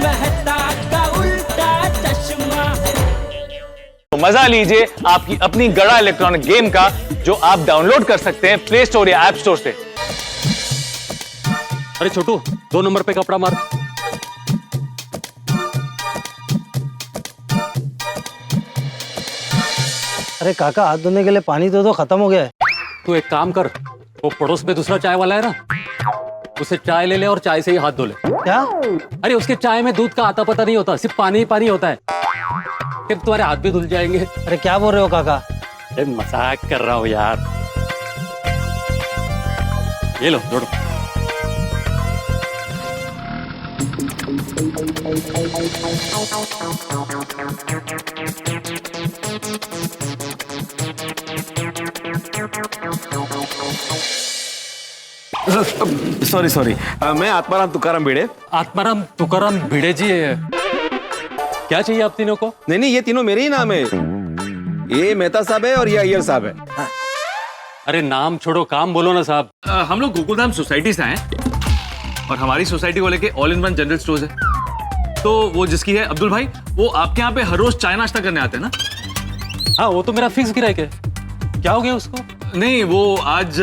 मेहता का उल्टा चश्मा। तो मजा लीजिए आपकी अपनी गड़ा इलेक्ट्रॉनिक गेम का, जो आप डाउनलोड कर सकते हैं प्ले स्टोर या ऐप स्टोर से। अरे छोटू, 2 नंबर पे कपड़ा मार। अरे काका, हाथ धोने के लिए पानी दे दो, खत्म हो गया है। तू एक काम कर, वो पड़ोस में दूसरा चाय वाला है ना, उसे चाय ले ले और चाय से ही हाथ धो ले। क्या? अरे उसके चाय में दूध का आता पता नहीं होता, सिर्फ पानी ही पानी होता है। फिर तुम्हारे हाथ भी धुल जाएंगे। अरे क्या बोल रहे हो काका? अरे मजाक कर रहा हूँ यार। ये लो जोड़ो। सॉरी सॉरी, मैं आत्माराम तुकाराम भिड़े। आत्माराम तुकाराम भिड़े जी, क्या चाहिए आप तीनों को? नहीं नहीं, ये तीनों मेरे ही नाम है। ये मेहता साहब है और ये अय्यर साहब है। अरे नाम छोड़ो, काम बोलो ना साहब। हम लोग गोकुलधाम सोसाइटी से आए हैं और हमारी सोसाइटी को लेके all in one general store है। तो वो जिसकी है अब्दुल भाई, वो आपके यहाँ पे हर रोज चाय नाश्ता करने आते हैं ना? हाँ, वो तो मेरा फिक्स गिरायक है। क्या हो गया उसको? नहीं, वो आज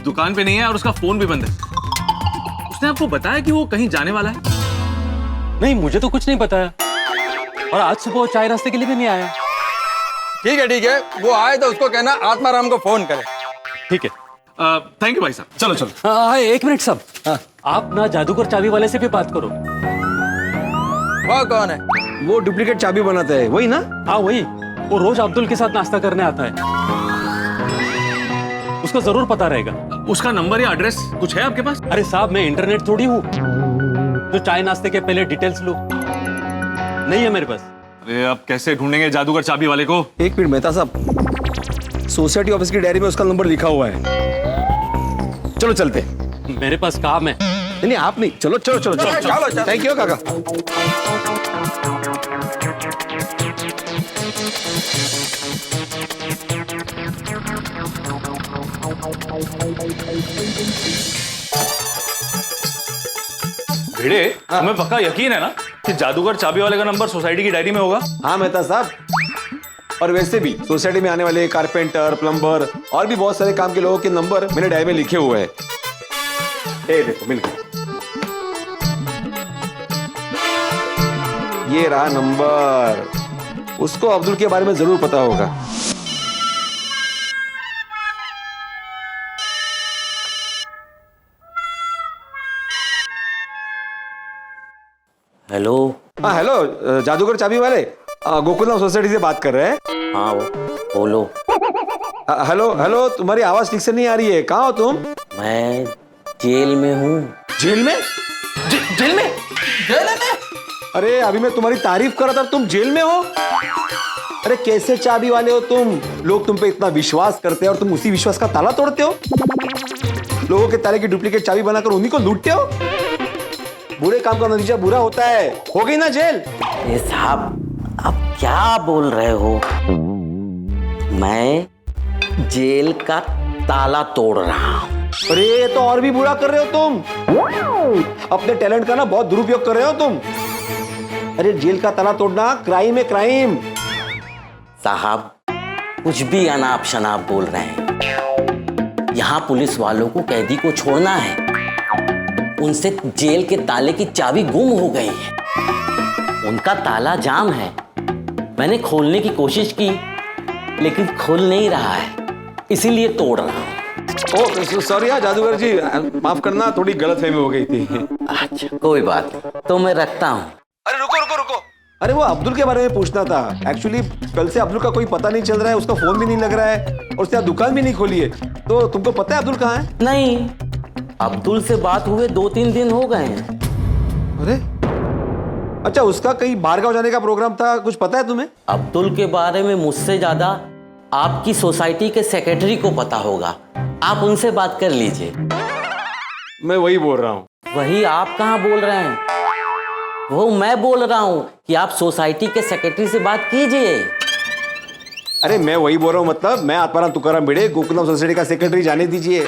दुकान पे नहीं है और उसका फोन भी बंद है। उसने आपको बताया कि वो कहीं जाने वाला है? नहीं, मुझे तो कुछ नहीं बताया। और आज सुबह वो चाय नाश्ते के लिए भी नहीं आया। ठीक है, वो आए तो उसको कहना आत्माराम को फोन करे। ठीक है, थैंक यू भाई साहब। चलो चलो। एक मिनट साहब, आप ना जादूगर चाबी वाले से भी बात करो। वो कौन है? वो डुप्लीकेट चाबी बनाता है, वही ना? हाँ वही, वो रोज अब्दुल के साथ नाश्ता करने आता है। उसको जरूर पता रहेगा। उसका नंबर या एड्रेस कुछ है आपके पास? अरे साहब, मैं इंटरनेट थोड़ी हूँ जो चाय नाश्ते के पहले डिटेल्स लूं। नहीं है मेरे पास। अरे अब कैसे ढूंढेंगे जादूगर चाबी वाले को? एक मिनट मेहता साहब, सोसाइटी ऑफिस की डायरी में उसका नंबर लिखा हुआ है। चलो चलते। मेरे पास काम है। नहीं आप नहीं, चलो चलो चलो चलो। थैंक यू काका। भिड़े, तुम्हें पक्का यकीन है ना कि जादूगर चाबी वाले का नंबर सोसाइटी की डायरी में होगा? हाँ मेहता साहब, और वैसे भी सोसाइटी में आने वाले कारपेंटर, प्लम्बर और भी बहुत सारे काम के लोगों के नंबर मैंने डायरी में लिखे हुए हैं। ये देखो, मिल गए। ये रहा नंबर। उसको अब्दुल के बारे में जरूर पता होगा। हेलो। हाँ हेलो, जादूगर चाबी वाले, गोकुलधाम सोसाइटी से बात कर रहे हैं। हाँ बोलो। हेलो हेलो, तुम्हारी आवाज ठीक से नहीं आ रही है। कहाँ हो तुम? मैं जेल में हूँ। जेल में? जेल में? अरे अभी मैं तुम्हारी तारीफ कर रहा था, तुम जेल में हो? अरे कैसे चाबी वाले हो तुम? लोग तुम पे इतना विश्वास करते हैं और तुम उसी विश्वास का ताला तोड़ते हो। लोगों के ताले की डुप्लीकेट चाबी बनाकर उन्हीं को लूटते हो। बुरे काम का नतीजा बुरा होता है। हो गई ना जेल? ये साहब, आप क्या बोल रहे हो? मैं जेल का ताला तोड़ रहा हूँ। अरे ये तो और भी बुरा कर रहे हो तुम। अपने टैलेंट का ना बहुत दुरुपयोग कर रहे हो तुम। अरे जेल का ताला तोड़ना क्राइम है, क्राइम। साहब, कुछ भी अनाप शनाप बोल रहे हैं। यहाँ पुलिस वालों को कैदी को छोड़ना है। उनसे जेल के ताले की चाबी गुम हो गई है। उनका ताला जाम है। मैंने खोलने की कोशिश की, लेकिन खुल नहीं रहा है, इसीलिए तोड़ रहा हूँ। ओह सॉरी यार जादूगर जी, माफ करना, थोड़ी गलतफहमी हो गई थी। अच्छा कोई बात नहीं, तो मैं रखता हूँ। अरे रुको रुको रुको, अरे वो अब्दुल के बारे में पूछना था। एक्चुअली कल से अब्दुल का कोई पता नहीं चल रहा है, उसका फोन भी नहीं लग रहा है और उसने दुकान भी नहीं खोली है। तो तुमको पता है अब्दुल कहाँ है? नहीं, अब्दुल से बात हुए 2-3 दिन हो गए हैं। अरे अच्छा, उसका कहीं बाहर गाँव जाने का प्रोग्राम था, कुछ पता है तुम्हें? अब्दुल के बारे में मुझसे ज्यादा आपकी सोसाइटी के सेक्रेटरी को पता होगा। आप उनसे बात कर लीजिए। मैं वही बोल रहा हूँ। वही आप कहाँ बोल रहे हैं? वो मैं बोल रहा हूँ कि आप सोसाइटी के सेक्रेटरी से बात कीजिए। अरे मैं वही बोल रहा हूँ, मतलब मैं आत्माराम तुकाराम भिड़े, गोकुलधाम सोसाइटी का सेक्रेटरी, जाने दीजिए।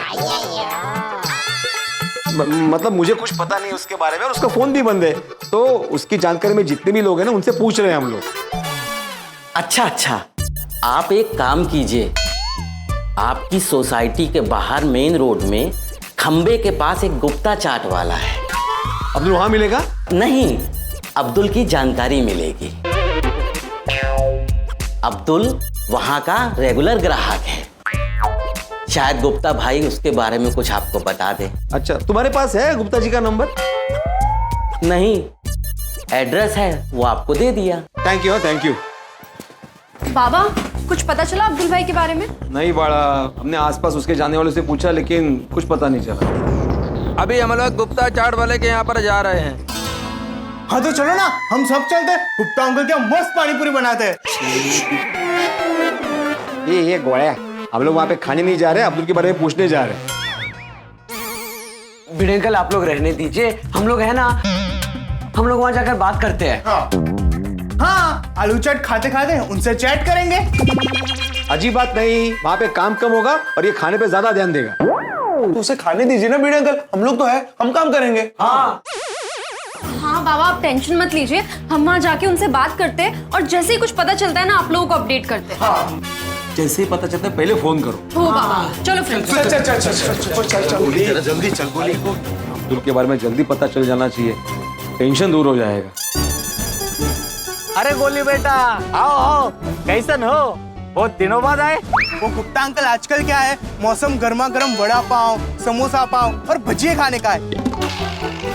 मतलब मुझे कुछ पता नहीं उसके बारे में और उसका फोन भी बंद है, तो उसकी जानकारी में जितने भी लोग हैं ना उनसे पूछ रहे हैं हम लोग। अच्छा अच्छा, आप एक काम कीजिए, आपकी सोसाइटी के बाहर मेन रोड में खंबे के पास एक गुप्ता चाट वाला है। अब्दुल वहां मिलेगा? नहीं, अब्दुल की जानकारी मिलेगी। अब्दुल वहां का रेगुलर ग्राहक है, शायद गुप्ता भाई उसके बारे में कुछ आपको बता दे। अच्छा, तुम्हारे पास है गुप्ता जी का नंबर? नहीं, एड्रेस है, वो आपको दे दिया। Thank you, thank you. बाबा, कुछ पता चला अब्दुल भाई के बारे में? नहीं बाड़ा, हमने आसपास उसके जाने वालों से पूछा लेकिन कुछ पता नहीं चला। अभी हम लोग गुप्ता चाट वाले के यहाँ पर जा रहे हैं। हाँ तो चलो ना, हम सब चलते हैं। गुप्ता अंकल क्या मस्त पानी पूरी बनाते हैं। ये गोया, हम लोग वहाँ पे खाने नहीं जा रहे, अब्दुल के बारे में पूछने जा रहे हैं। भिड़े अंकल आप लोग रहने दीजिए, हम लोग है ना, हम लोग वहाँ जाकर बात करते हैं। हाँ, आलू चाट खाते खाते उनसे चैट करेंगे। अजीब बात नहीं, वहाँ पे काम कम होगा और ये खाने पे ज्यादा ध्यान देगा। तो उसे खाने दीजिए ना भिड़े अंकल, हम लोग तो है, हम काम करेंगे। हाँ बाबा, आप टेंशन मत लीजिए, हम वहाँ जाके उनसे बात करते हैं और जैसे ही कुछ पता चलता है ना आप लोगों को अपडेट करते हैं। जैसे ही पता चलता है पहले फोन करो। हो बाबा, चलो फ्रेंड्स। चल जल्दी चल गोली। अब्दुल के बारे में जल्दी पता चल जाना चाहिए, टेंशन दूर हो जाएगा। अरे गोली बेटा, आओ आओ, कैसन हो? बहुत दिनों बाद आए। वो गुप्ता अंकल आजकल क्या है, मौसम गर्मा गर्म वड़ा पाव, समोसा पाव और भजिए खाने का है,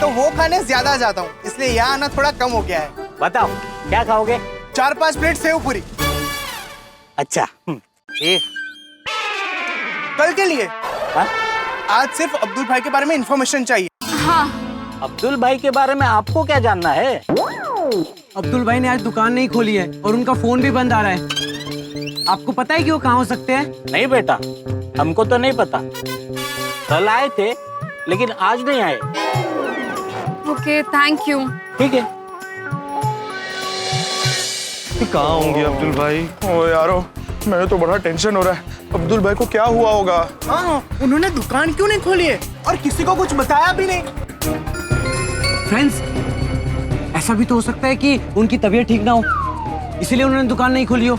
तो वो खाने ज्यादा जाता हूँ, इसलिए यहाँ आना थोड़ा कम हो गया है। बताओ क्या खाओगे? 4-5 प्लेट सेव पूरी। अच्छा, ये कल के लिए। हाँ? आज सिर्फ अब्दुल भाई के बारे में इंफॉर्मेशन चाहिए। हाँ, अब्दुल भाई के बारे में आपको क्या जानना है? अब्दुल भाई ने आज दुकान नहीं खोली है और उनका फोन भी बंद आ रहा है। आपको पता है कि वो कहाँ हो सकते हैं? नहीं बेटा, हमको तो नहीं पता। कल आए थे लेकिन आज नहीं आए। Okay, thank you. ठीक है। कहाँ होंगे अब्दुल भाई? ओ यारो, मेरे तो बड़ा टेंशन हो रहा है, अब्दुल भाई को क्या हुआ होगा। हाँ, उन्होंने दुकान क्यों नहीं खोली है और किसी को कुछ बताया भी नहीं? फ्रेंड्स, ऐसा भी तो हो सकता है कि उनकी तबीयत ठीक ना हो, इसीलिए उन्होंने दुकान नहीं खोली हो।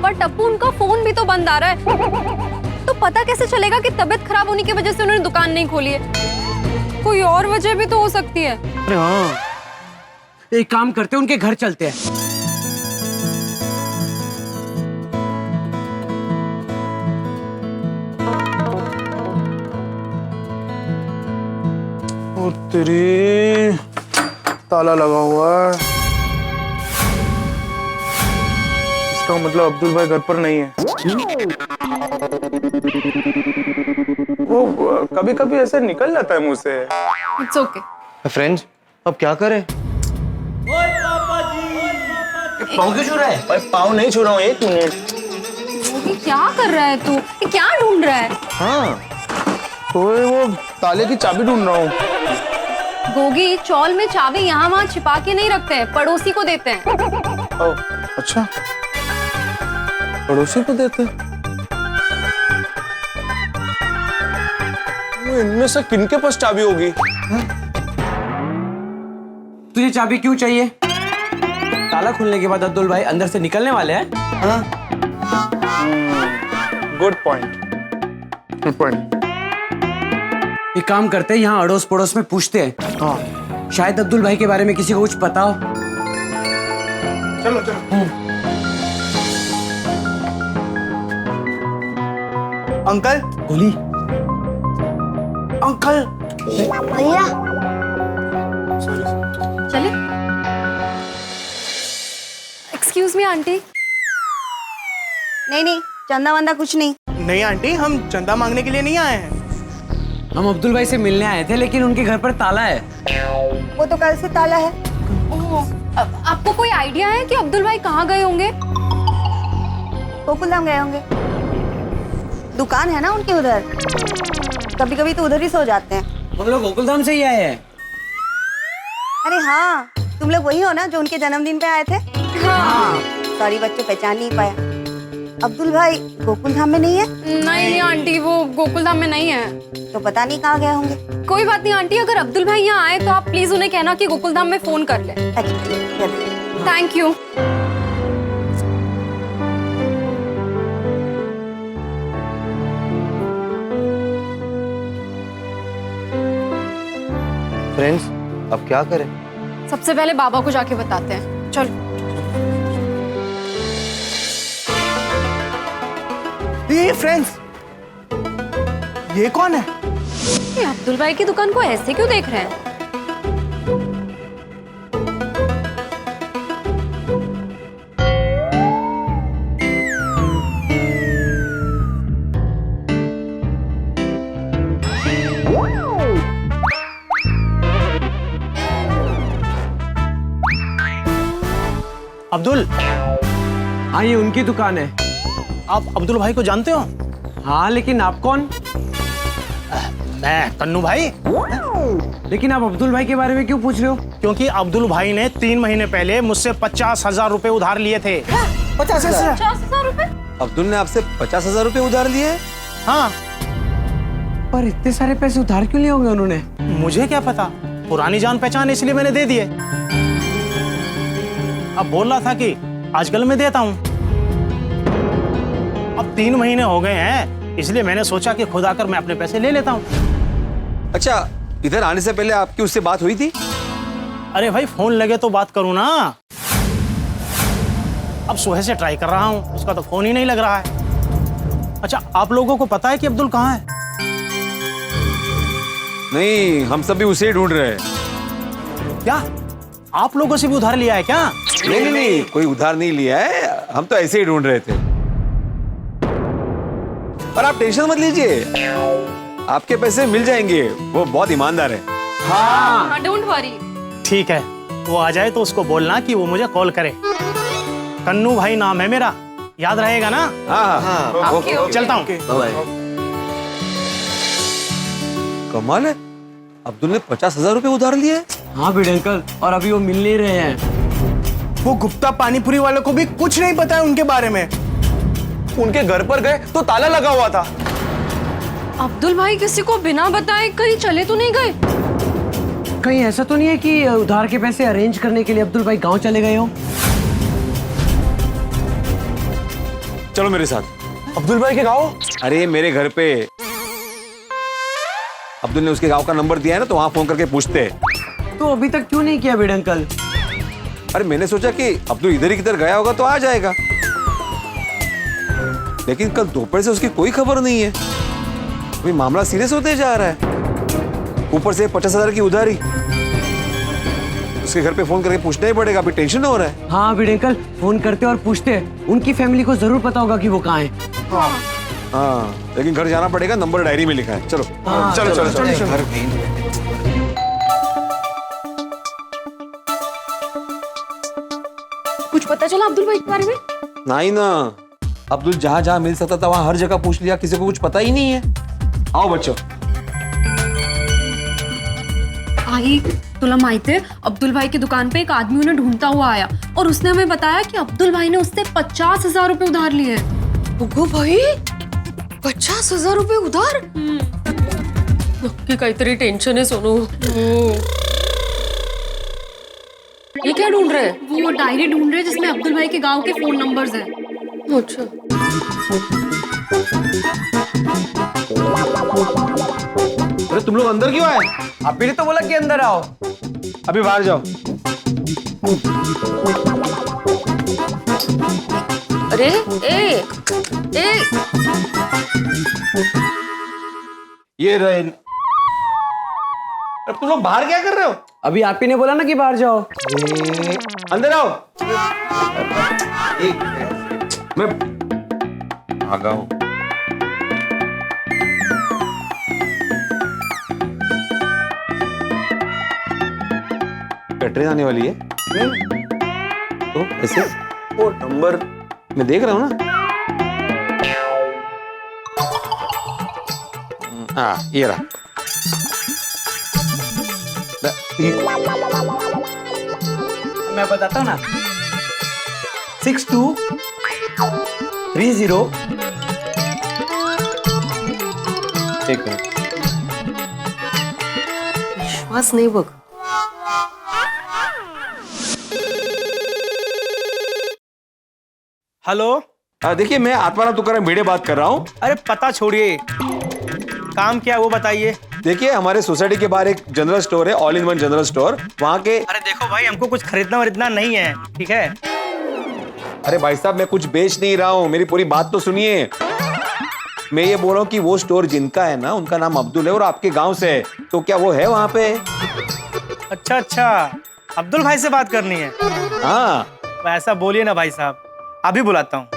पर टप्पू, उनका फोन भी तो बंद आ रहा है, तो पता कैसे चलेगा कि तबीयत खराब होने की वजह से उन्होंने दुकान नहीं खोली है? कोई और वजह भी तो हो सकती है। अरे हाँ, एक काम करते हैं, उनके घर चलते हैं। ओ तेरी, ताला लगा हुआ है, इसका मतलब अब्दुल भाई घर पर नहीं है। वो कभी कभी ऐसे निकल जाता है मुंह से। It's okay. फ्रेंड्स, अब क्या करें? पाँव क्यों छू रहा है? पाँव नहीं छू रहा हूँ, 1 मिनट। ये क्या कर रहा है तू? ये क्या ढूंढ रहा है? हाँ, तो वो ताले की चाबी ढूंढ रहा हूँ। गोगी, चौल में चाबी यहाँ वहाँ छिपा के नहीं रखते हैं, पड़ोसी को देते हैं। ओ, अच्छा, पड़ोसी को देते? वो इनमें से किनके पास चाबी होगी? तुझे चाबी क्यों चाहिए? ताला खुलने के बाद अब्दुल भाई अंदर से निकलने वाले हैं। Good point, good point. एक काम करते हैं, यहाँ अड़ोस पड़ोस में पूछते हैं। हाँ, शायद अब्दुल भाई के बारे में किसी को कुछ पता हो। चलो चलो। अंकल, गोली, अंकल। भैया, चले। Excuse me aunty. नहीं नहीं, चंदा वंदा कुछ नहीं। नहीं आंटी, हम चंदा मांगने के लिए नहीं आए हैं। हम अब्दुल भाई से मिलने आए थे, लेकिन उनके घर पर ताला है। वो तो कल से ताला है। आपको कोई आइडिया है कि अब्दुल भाई कहाँ गए होंगे? गोकुलधाम गए होंगे, दुकान है ना उनकी उधर, कभी कभी तो उधर ही सो जाते हैं। हम लोग गोकुलधाम से ही आए हैं। अरे हाँ, तुम लोग वही हो ना जो उनके जन्मदिन पे आए थे? हाँ। सॉरी बच्चों, पहचान नहीं पाया। अब्दुल भाई गोकुल धाम में नहीं है? नहीं आंटी, वो गोकुल धाम में नहीं है। तो पता नहीं कहाँ गए होंगे। कोई बात नहीं आंटी, अगर अब्दुल भाई यहाँ आए तो आप प्लीज उन्हें कहना कि गोकुल धाम में फोन कर ले। अच्छा जल्दी। Thank you. फ्रेंड्स अब क्या करें? सबसे पहले बाबा को जाके बताते हैं, चलो। ये फ्रेंड्स, ये कौन है? ये अब्दुल भाई की दुकान को ऐसे क्यों देख रहे हैं? अब्दुल, हाँ ये उनकी दुकान है। आप अब्दुल भाई को जानते हो? हाँ लेकिन आप कौन? मैं कन्नू भाई। लेकिन आप अब्दुल भाई के बारे में क्यों पूछ रहे हो? क्योंकि अब्दुल भाई ने 3 महीने पहले मुझसे 50,000 रुपए उधार लिए थे। 50,000? 50,000 रुपए? अब्दुल ने आपसे 50,000 रुपए उधार लिए? हाँ। पर इतने सारे पैसे उधार क्यों लिए होंगे उन्होंने? मुझे क्या पता, पुरानी जान पहचान इसलिए मैंने दे दिए। अब बोल रहा था कि आजकल मैं देता हूँ। अब 3 महीने हो गए हैं, इसलिए मैंने सोचा कि खुद आकर मैं अपने पैसे ले लेता हूँ। अच्छा, इधर आने से पहले आपकी उससे बात हुई थी? अरे भाई फोन लगे तो बात करूँ ना। अब सुबह से ट्राई कर रहा हूँ, उसका तो फोन ही नहीं लग रहा है। अच्छा, आप लोगों को पता है कि अब्दुल कहाँ है? नहीं, हम सब भी उसे ही ढूंढ रहे हैं। क्या आप लोगों से भी उधार लिया है क्या? नहीं, कोई उधार नहीं लिया है, हम तो ऐसे ही ढूंढ रहे थे। और आप टेंशन मत लीजिए, आपके पैसे मिल जाएंगे, वो बहुत ईमानदार है। हाँ, डोंट वरी। ठीक है, वो आ जाए तो उसको बोलना कि वो मुझे कॉल करे। कन्नू भाई नाम है मेरा, याद रहेगा ना? हाँ, ओके, चलता हूँ। कमाल है, अब्दुल ने 50,000 रुपए उधार लिए। हाँ बिड अंकल, और अभी वो मिल नहीं रहे हैं। वो गुप्ता पानीपुरी वालों को भी कुछ नहीं पता है उनके बारे में। उनके घर पर गए तो ताला लगा हुआ था। अब्दुल भाई किसी को बिना बताए कहीं चले तो नहीं गए? कहीं ऐसा तो नहीं है कि उधार के पैसे अरेंज करने के लिए अब्दुल भाई गांव चले गए हो? चलो मेरे साथ। अब्दुल भाई के गाँव? अरे मेरे घर पे अब्दुल ने उसके गांव का नंबर दिया है ना, तो वहां फोन करके पूछते हैं। तो अभी तक क्यों नहीं किया बिड अंकल? अरे मैंने सोचा कि अब्दुल इधर ही किधर गया होगा तो आ जाएगा, लेकिन कल दोपहर से उसकी कोई खबर नहीं है। अभी मामला सीरियस होते जा रहा है, ऊपर से 50,000 की उधारी। उसके घर पे फोन करके पूछना ही पड़ेगा, अभी टेंशन हो रहा है। हाँ बिड अंकल, फोन करते और पूछते, उनकी फैमिली को जरूर पता होगा कि वो कहाँ है। हाँ, लेकिन घर जाना पड़ेगा, नंबर डायरी में लिखा है। चलो चलो चलो चलो। घर नहीं। कुछ पता चला अब्दुल भाई के बारे में? नहीं ना, अब्दुल जहां जहां मिल सकता था वहां हर जगह पूछ लिया, किसी को कुछ पता ही नहीं है। आओ बच्चों। आई तुला माहिती है, अब्दुल भाई की दुकान पे एक आदमी उन्हें ढूंढता हुआ आया और उसने हमें बताया कि अब्दुल भाई ने उससे 50,000 रुपए उधार लिए हैं। ओगो भाई, 50,000 रुपए उधार? नक्की काहीतरी टेंशन आहे सोनू। ये क्या ढूंढ रहे हैं? वो डायरी ढूंढ रहे हैं जिसमें अब्दुल भाई के गांव के फोन नंबर्स हैं। अच्छा। अरे तुम लोग अंदर क्यों आए? आप ही तो बोला कि अंदर आओ। अभी बाहर जाओ। अरे ए ए ये रहे। अब तुम लोग बाहर क्या कर रहे हो? अभी आप ही ने बोला ना कि बाहर जाओ। अंदर आओ। मैं भागा हूं। ट्रेन आने वाली है तो ऐसे वो नंबर मैं देख रहा हूं ना। हाँ ये रहा। मैं बताता हूँ ना, 62 30। एक मिनट। विश्वास नाही बघ. हेलो. देखिए मैं आत्माराम तुकाराम भिड़े बात कर रहा हूँ। अरे पता छोड़िए, काम क्या है वो बताइए. देखिए हमारे सोसाइटी के बाहर एक जनरल स्टोर है, all in one general store. वहाँ के अरे देखो भाई, हमको कुछ खरीदना नहीं है, ठीक है. अरे भाई साहब मैं कुछ बेच नहीं रहा हूँ, मेरी पूरी बात तो सुनिए. मैं ये बोल रहा हूँ कि वो स्टोर जिनका है ना, उनका नाम अब्दुल है और आपके गांव से है, तो क्या वो है वहाँ पे? अच्छा, अब्दुल भाई से बात करनी है. हाँ. ऐसा बोलिए ना भाई साहब, अभी बुलाता हूँ.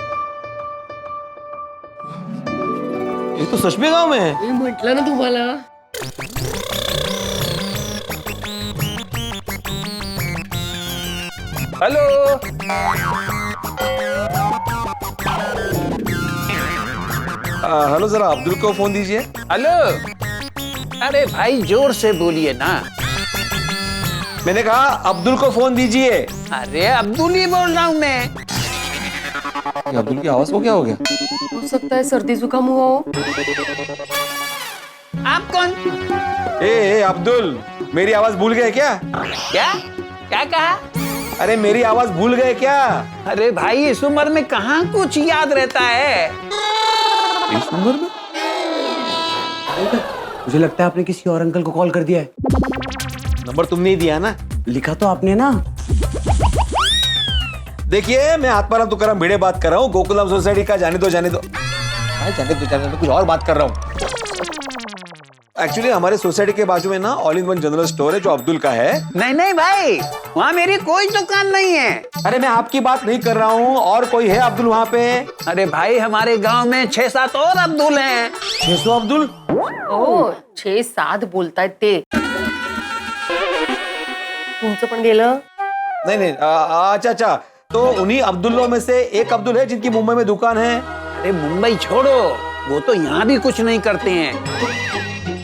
ये तो सच में गांव में है. मी म्हटलं ना तुम्हाला. हेलो. हेलो, जरा अब्दुल को फोन दीजिए. हेलो. अरे भाई जोर से बोलिए ना. मैंने कहा अब्दुल को फोन दीजिए. अरे अब्दुल ही बोल रहा हूँ मैं. अब्दुल की आवाज को क्या हो गया? हो सकता है सर्दी जुकाम हुआ हो. आप कौन? ए अब्दुल, मेरी आवाज भूल गए क्या? क्या कहा? अरे मेरी आवाज भूल गए क्या? अरे भाई इस उम्र में कहाँ कुछ याद रहता है. इस उम्र में? मुझे लगता है आपने किसी और अंकल को कॉल कर दिया है. नंबर तुमने ही दिया ना? लिखा तो आपने ना. देखिए मैं आत्माराम तुकाराम भिड़े बात कर रहा हूँ, गोकुलम सोसाइटी का. जाने दो जाने दो, कुछ और बात कर रहा हूँ. एक्चुअली हमारे सोसाइटी के बाजू में ना all in one general store है जो अब्दुल का है. नहीं भाई, वहाँ मेरी कोई दुकान नहीं है. अरे मैं आपकी बात नहीं कर रहा हूँ, और कोई है अब्दुल वहाँ पे? अरे भाई हमारे गांव में 6-7 और अब्दुल हैं. 600 अब्दुल? ओ 6-7 बोलतायत ते. तुमचं पण गेलं. नहीं, अच्छा, तो उन्हीं अब्दुल्लों में से एक अब्दुल है जिनकी मुंबई में दुकान है. अरे मुंबई छोड़ो, वो तो यहाँ भी कुछ नहीं करते हैं.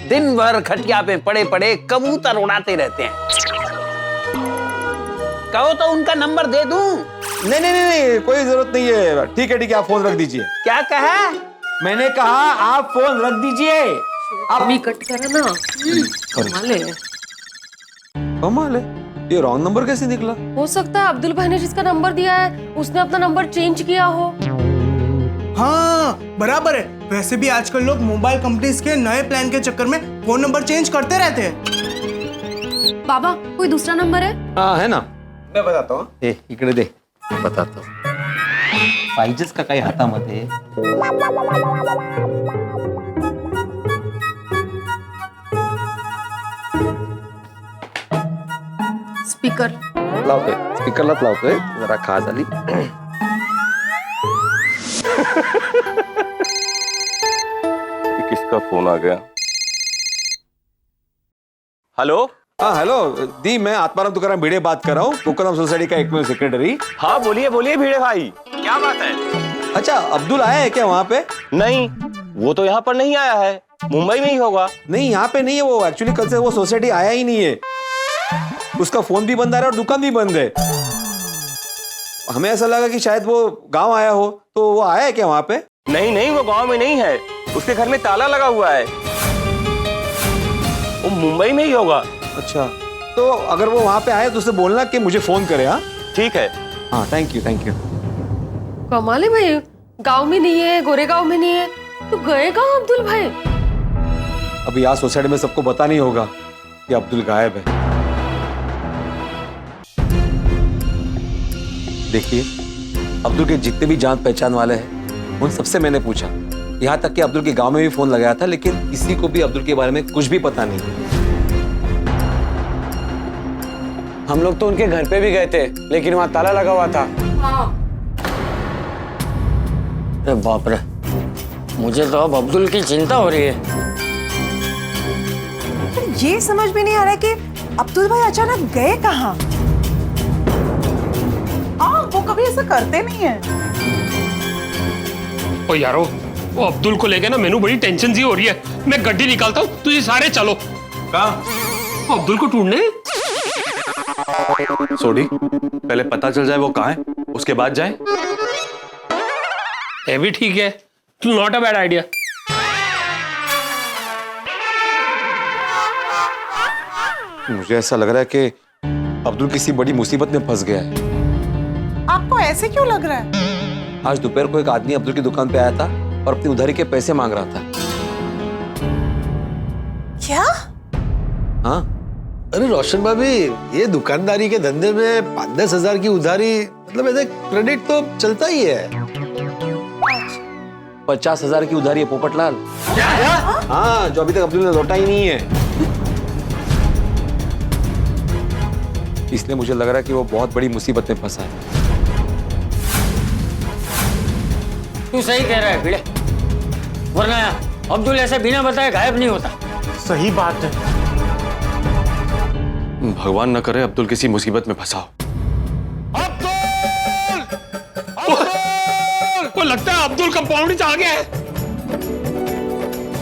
दिन भर खटिया पे पड़े कबूतर उड़ाते रहते हैं. कहो तो उनका नंबर दे दूं? नहीं, कोई जरूरत नहीं है. ठीक है, आप फोन रख दीजिए. क्या कहा? मैंने कहा आप फोन रख दीजिए. आप मी कट करा ना. कमाल है, ये रॉन्ग नंबर कैसे निकला? हो सकता है अब्दुल भाई ने जिसका नंबर दिया है उसने अपना नंबर चेंज किया हो. हाँ बराबर है. वैसे भी आजकल लोग मोबाइल कंपनीज के नए प्लान के चक्कर में फोन नंबर चेंज करते रहते हैं. बाबा कोई दूसरा नंबर है? हाँ है ना, मैं बताता हूँ. इकडे दे. बताता हूँ. पाहिजेच का काही हातामध्ये? स्पीकर लावतोय, स्पीकरलाच लावतोय. जरा खा झाली. किसका फोन आ गया? हेलो. हाँ हेलो दी, मैं आत्माराम तुकाराम भिड़े बात कर रहा हूँ, गोकुलम सोसाइटी का एकमेव सेक्रेटरी. हाँ बोलिए भिड़े भाई, क्या बात है? अच्छा, अब्दुल आया है क्या वहाँ पे? नहीं, वो तो यहाँ पर नहीं आया है, मुंबई में ही होगा. नहीं, यहाँ पे नहीं है वो. एक्चुअली कल से वो सोसाइटी आया ही नहीं है. उसका फोन भी बंद आ रहा है और दुकान भी बंद है. हमें ऐसा लगा कि शायद वो गांव आया हो, तो वो आया है क्या वहाँ पे? नहीं, वो गांव में नहीं है. उसके घर में ताला लगा हुआ है, वो मुंबई में ही होगा. अच्छा, तो अगर वो वहाँ पे आए तो उसे बोलना कि मुझे फोन करे. हाँ ठीक है. हाँ, थैंक यू. कमाल है भाई, गांव में नहीं है, गोरेगांव में नहीं है, तो गए कहाँ अब्दुल भाई? अभी यहाँ सोसाइटी में सबको पता नहीं होगा कि अब्दुल गायब है. देखिए, अब्दुल के जितने भी जान पहचान वाले हैं उन सबसे मैंने पूछा. यहाँ तक कि अब्दुल के गांव में भी फोन लगाया था, लेकिन किसी को भी अब्दुल के बारे में कुछ भी पता नहीं. हम लोग तो उनके घर पे भी गए थे, लेकिन वहाँ ताला लगा हुआ था. अरे बाप रे, मुझे तो अब अब्दुल की चिंता हो रही है. ये समझ में नहीं आ रहा कि अब्दुल भाई अचानक गए कहाँ. वो कभी ऐसा करते नहीं है. ओ यारो, वो अब्दुल को लेके ना मैनू बड़ी टेंशन सी हो रही है. मैं गड्डी निकालता हूँ, तुझे सारे चलो. कहाँ? अब्दुल को ढूंढने. सोडी, पहले पता चल जाए वो कहाँ है, उसके बाद जाए. ये भी ठीक है, नॉट अ बैड आइडिया। मुझे ऐसा लग रहा है कि अब्दुल किसी बड़ी मुसीबत में फंस गया है। आपको ऐसे क्यों लग रहा है? आज दोपहर को एक आदमी अब्दुल की दुकान पे आया था और अपनी उधारी के पैसे मांग रहा था। क्या? हाँ। अरे रोशन भाभी, ये दुकानदारी के धंधे में 5-10 हजार की उधारी, मतलब ऐसे क्रेडिट तो चलता ही है। 50,000 की उधारी है पोपटलाल। हाँ, जो अभी तक अब्दुल ने लौटा ही नहीं है। इसलिए मुझे लग रहा है कि वो बहुत बड़ी मुसीबत में फंसा है। तू सही कह रहा है भिड़े, वरना अब्दुल ऐसे बिना बताए गायब नहीं होता। सही बात है। भगवान न करे अब्दुल किसी मुसीबत में फंसा हो। को लगता है अब्दुल कंपाउंड से आ गया है।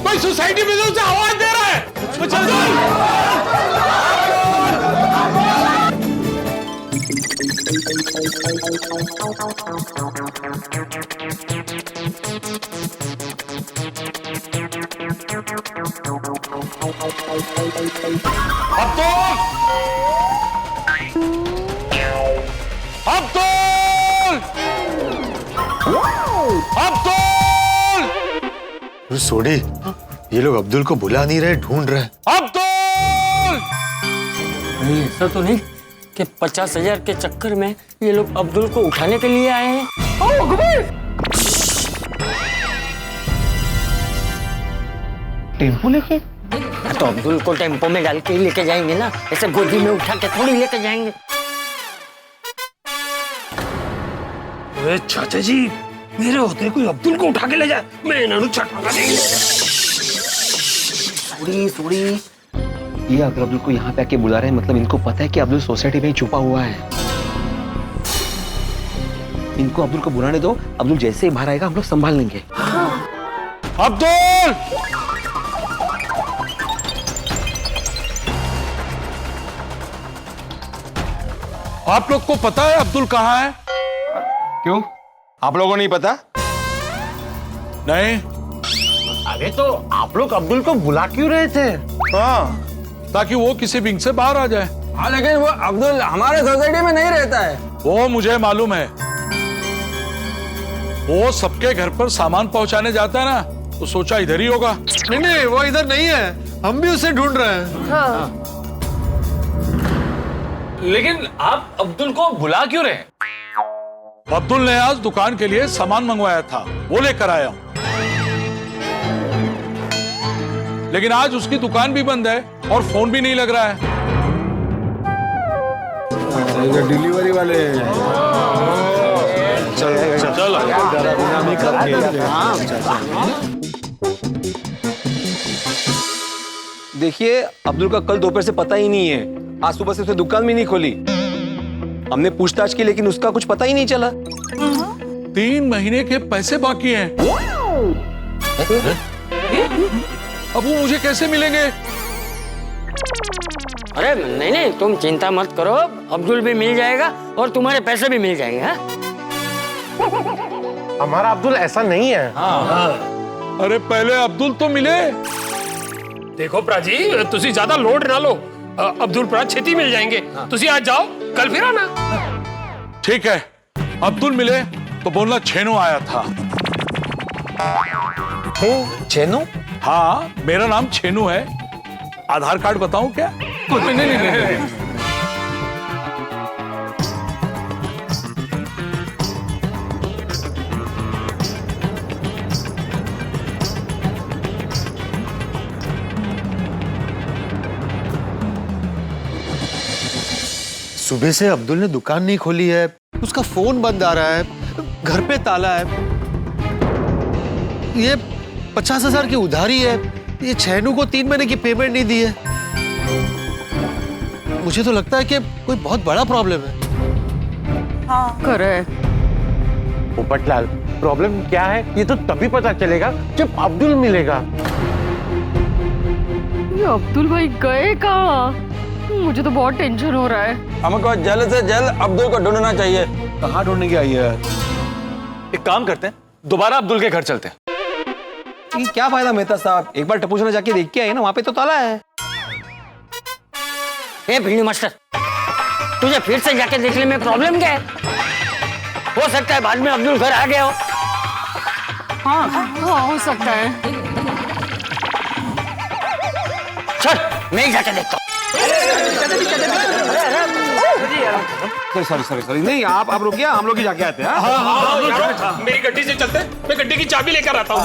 कोई सोसाइटी में से आवाज दे रहा है। सोडी, ये लोग अब्दुल को बुला नहीं रहे, ढूंढ रहे। नहीं, ऐसा तो नहीं कि 50,000 के चक्कर में ये लोग अब्दुल को उठाने के लिए आए हैं। टेम्पो लेके? तो अब्दुल को टेम्पो में डाल के ही लेके जाएंगे ना, ऐसे गोदी में उठा के थोड़ी लेके जाएंगे। अरे चाचा जी, मेरे होते कोई अब्दुल को उठा के ले जाए, मैं इन्हें चटका देंगे। सोड़ी, ये अगर अब्दुल को यहाँ पे आके बुला रहे हैं, मतलब इनको पता है कि अब्दुल सोसाइटी में ही छुपा हुआ है। इनको अब्दुल को बुलाने दो, अब्दुल जैसे ही बाहर आएगा हम लोग संभाल लेंगे। अब्दुल! आप लोग को पता है अब्दुल कहाँ है? क्यों? आप लोगों को नहीं पता? नहीं। अरे तो आप लोग अब्दुल को बुला क्यों रहे थे? हाँ, ताकि वो किसी विंग से बाहर आ जाए। हाँ, लेकिन वो अब्दुल हमारे सोसाइटी में नहीं रहता है। वो मुझे मालूम है। वो सबके घर पर सामान पहुंचाने जाता है ना, तो सोचा इधर ही होगा। नहीं, वो इधर नहीं है, हम भी उसे ढूंढ रहे हैं। हाँ। लेकिन आप अब्दुल को बुला क्यों रहे? अब्दुल ने आज दुकान के लिए सामान मंगवाया था, वो लेकर आया हूं। लेकिन आज उसकी दुकान भी बंद है और फोन भी नहीं लग रहा है। डिलीवरी वाले। देखिए, अब्दुल का कल दोपहर से पता ही नहीं है। आज सुबह से उसने दुकान भी नहीं खोली। हमने पूछताछ की लेकिन उसका कुछ पता ही नहीं चला। 3 महीने के पैसे बाकी हैं। अब वो मुझे कैसे मिलेंगे? अरे नहीं, तुम चिंता मत करो, अब्दुल भी मिल जाएगा और तुम्हारे पैसे भी मिल जाएंगे। हाँ? हमारा अब्दुल ऐसा नहीं है। हाँ। अरे पहले अब्दुल तो मिले। देखो प्राजी, तुसी ज्यादा लोड ना लो, अब्दुल प्रा छेती मिल जाएंगे। तुसी आज जाओ, कल फिर आना। ठीक है, अब्दुल मिले तो बोलना छेनू आया था। छेनू? हाँ, मेरा नाम छेनू है। आधार कार्ड बताऊं क्या? नहीं। सुबह से अब्दुल ने दुकान नहीं खोली है, उसका फोन बंद आ रहा है, घर पे ताला है, ये 50,000 की उधारी है, ये छेनू को 3 महीने की पेमेंट नहीं दी है। मुझे तो लगता है कि कोई बहुत बड़ा प्रॉब्लम है। हाँ। करे पोपटलाल, प्रॉब्लम क्या है ये तो तभी पता चलेगा जब अब्दुल मिलेगा। ये अब्दुल भाई गए कहाँ? मुझे तो बहुत टेंशन हो रहा है। हमको जल्द से जल्द अब्दुल को ढूंढना चाहिए। कहाँ ढूंढने की आई है? एक काम करते हैं, दोबारा अब्दुल के घर चलते हैं। ये क्या फायदा मेहता साहब, एक बार टप्पू से जाके देख के आए ना, वहां पे तो ताला है। ए भिंडी मास्टर, तुझे फिर से जाके देखने में प्रॉब्लम क्या है? हो सकता है बाद में अब्दुल घर आ गया हो। हाँ हो सकता है। चल मैं ही जाके देखता हूँ। सॉरी नहीं, आप रुकिए, हम लोग ही जाके आते हैं। मेरी गड्डी से चलते, मैं गड्डी की चाबी लेकर आता हूँ।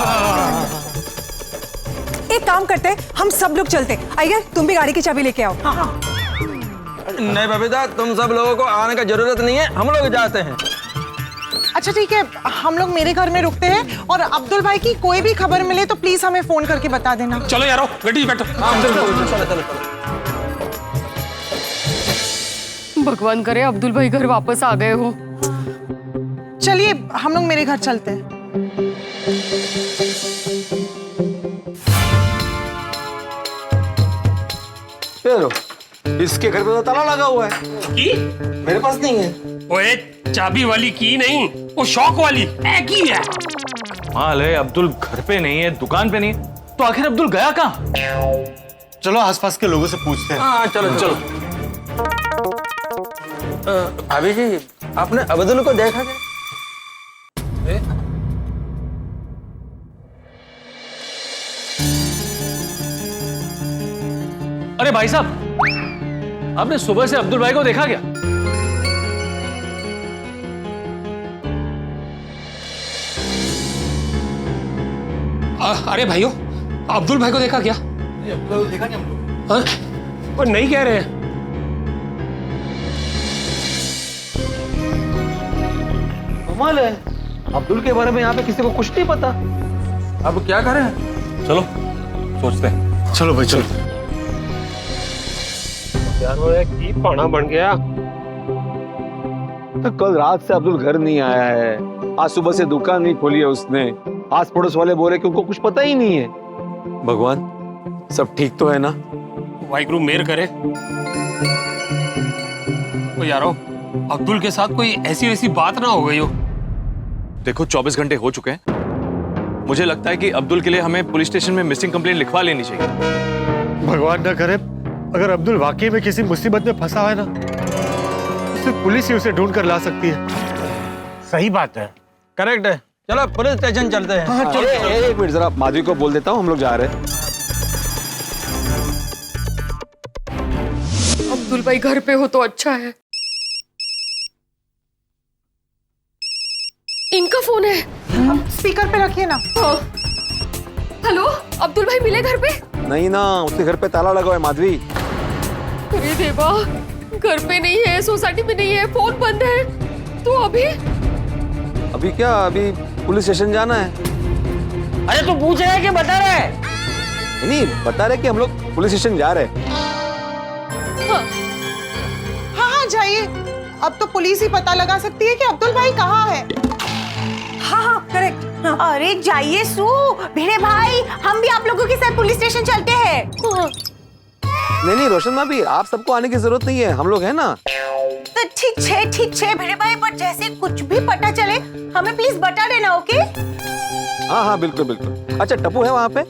एक काम करते हैं, हम सब लोग चलते। आइए तुम भी गाड़ी की चाबी लेके आओ। नहीं बबीता, तुम सब लोगों को आने का जरूरत नहीं है, हम लोग जाते हैं। अच्छा ठीक है, हम लोग मेरे घर में रुकते हैं और अब्दुल भाई की कोई भी खबर मिले तो प्लीज हमें फोन करके बता देना। चलो यारो, गड्डी बैठो। भगवान करे अब्दुल भाई घर वापस आ गए हो। चलिए हम लोग मेरे घर चलते हैं। चलो, इसके घर पे तो ताला लगा हुआ है। की? मेरे पास नहीं है। ओए चाबी वाली की नहीं, वो शौक वाली एक ही है। माल है, अब्दुल घर पे नहीं है, दुकान पे नहीं है, तो आखिर अब्दुल गया कहाँ? चलो आसपास के लोगों से पूछते हैं। हाँ चलो चलो। भाभी जी, आपने अब्दुल को देखा क्या? अरे भाई साहब, आपने सुबह से अब्दुल भाई को देखा क्या? अरे भाइयों, अब्दुल भाई को देखा क्या? देखा नहीं हम लोग। हाँ? वो नहीं कह रहे हैं। कमाल है, अब्दुल के बारे में यहाँ पे किसी को कुछ नहीं पता। अब क्या करें? चलो सोचते हैं। चलो भाई चलो। यार वो की पाना बन गया। तो कल रात से अब्दुल घर नहीं आया है, आज सुबह से दुकान नहीं खोली है उसने। आस पड़ोस वाले बोले कि उनको कुछ पता ही नहीं है। भगवान, सब ठीक तो है ना? वाहिगुरु मेहर करे। ओ यारो, अब्दुल के साथ कोई ऐसी वैसी बात ना हो गई हो। देखो 24 घंटे हो चुके हैं, मुझे लगता है कि अब्दुल के लिए हमें पुलिस स्टेशन में मिसिंग कंप्लेंट लिखवा लेनी चाहिए। भगवान ना करे, अगर अब्दुल वाकई में किसी मुसीबत में फंसा है ना, तो सिर्फ पुलिस ही उसे ढूंढ कर ला सकती है। सही बात है। करेक्ट है। चलो पुलिस स्टेशन चलते हैं। हाँ, एक मिनट जरा माधवी को बोल देता हूँ, हम लोग जा रहे हैं। अब्दुल भाई घर पे हो तो अच्छा है। इनका फोन है। स्पीकर पे रखिए ना। हेलो, अब्दुल भाई मिले घर पे? नहीं ना, उसके घर पे ताला लगा हुआ है माधवी। अरे देवा, घर पे नहीं है, सोसाइटी में नहीं है, फोन बंद है, तो अभी क्या? अभी पुलिस स्टेशन जाना है। अरे तू पूछ रहा है कि बता रहा है? नहीं, बता रहे कि हम लोग पुलिस स्टेशन जा रहे हैं। हाँ जाइए, अब तो पुलिस ही पता लगा सकती है कि अब्दुल भाई कहाँ है। हाँ करेक्ट। अरे जाइए सू, भिड़े भाई, हम भी आप लोगों के साथ पुलिस स्टेशन चलते हैं। नहीं रोशन भाभी, आप सबको आने की जरूरत नहीं है, हम लोग हैं ना। तो ठीक छे भिड़े भाई, पर जैसे कुछ भी पता चले हमें प्लीज बता देना, ओके? हाँ बिल्कुल बिल्कुल। अच्छा टप्पू है वहाँ पे?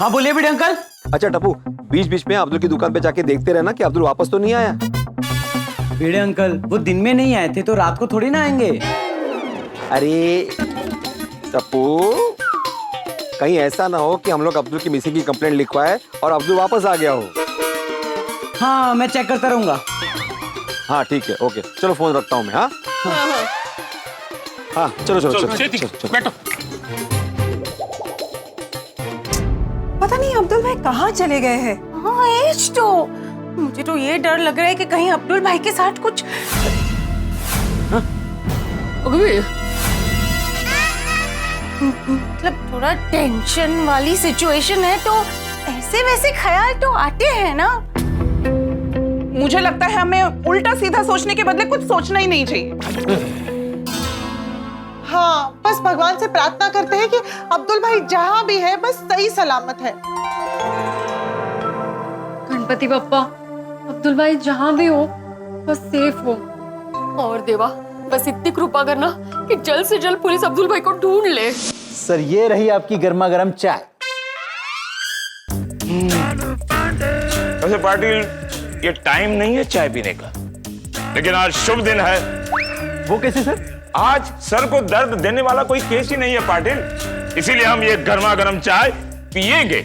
हाँ बोलिए बड़े अंकल। अच्छा टप्पू, बीच बीच में अब्दुल की दुकान पे जाके देखते रहना कि अब्दुल वापस तो नहीं आया। बड़े अंकल, वो दिन में नहीं आए थे तो रात को थोड़ी ना आएंगे। अरे टप्पू, कहीं ऐसा ना हो कि हम लोग अब्दुल की मिसिंग की कंप्लेंट लिखवाए और अब्दुल वापस आ गया हो। हाँ मैं चेक करता रहूंगा। हाँ ठीक है, ओके, चलो फोन रखता हूँ मैं। हाँ हाँ चलो बैठो। पता नहीं अब्दुल भाई कहाँ चले गए हैं। हाँ एज तो मुझे तो ये डर लग रहा है कि कहीं अब्दुल भाई के साथ कुछ मतलब थोड़ा टेंशन वाली सिचुएशन है, तो ऐसे वैसे ख्याल तो आते हैं ना। मुझे लगता है हमें उल्टा सीधा सोचने के बदले कुछ सोचना ही नहीं चाहिए। हाँ, बस भगवान से प्रार्थना करते हैं कि अब्दुल भाई जहाँ भी है बस सही सलामत है। गणपति बप्पा, अब्दुल भाई जहाँ भी हो बस सेफ हो। और देवा, बस इतनी कृपा करना कि जल्द से जल्द पुलिस अब्दुल भाई को ढूंढ ले। सर ये रही आपकी गर्मा गर्म चाय। वैसे पाटिल ये टाइम नहीं है चाय पीने का, लेकिन आज शुभ दिन है। वो कैसे सर? आज सर को दर्द देने वाला कोई केस ही नहीं है पाटिल, इसीलिए हम ये गर्मा गर्म चाय पिएंगे।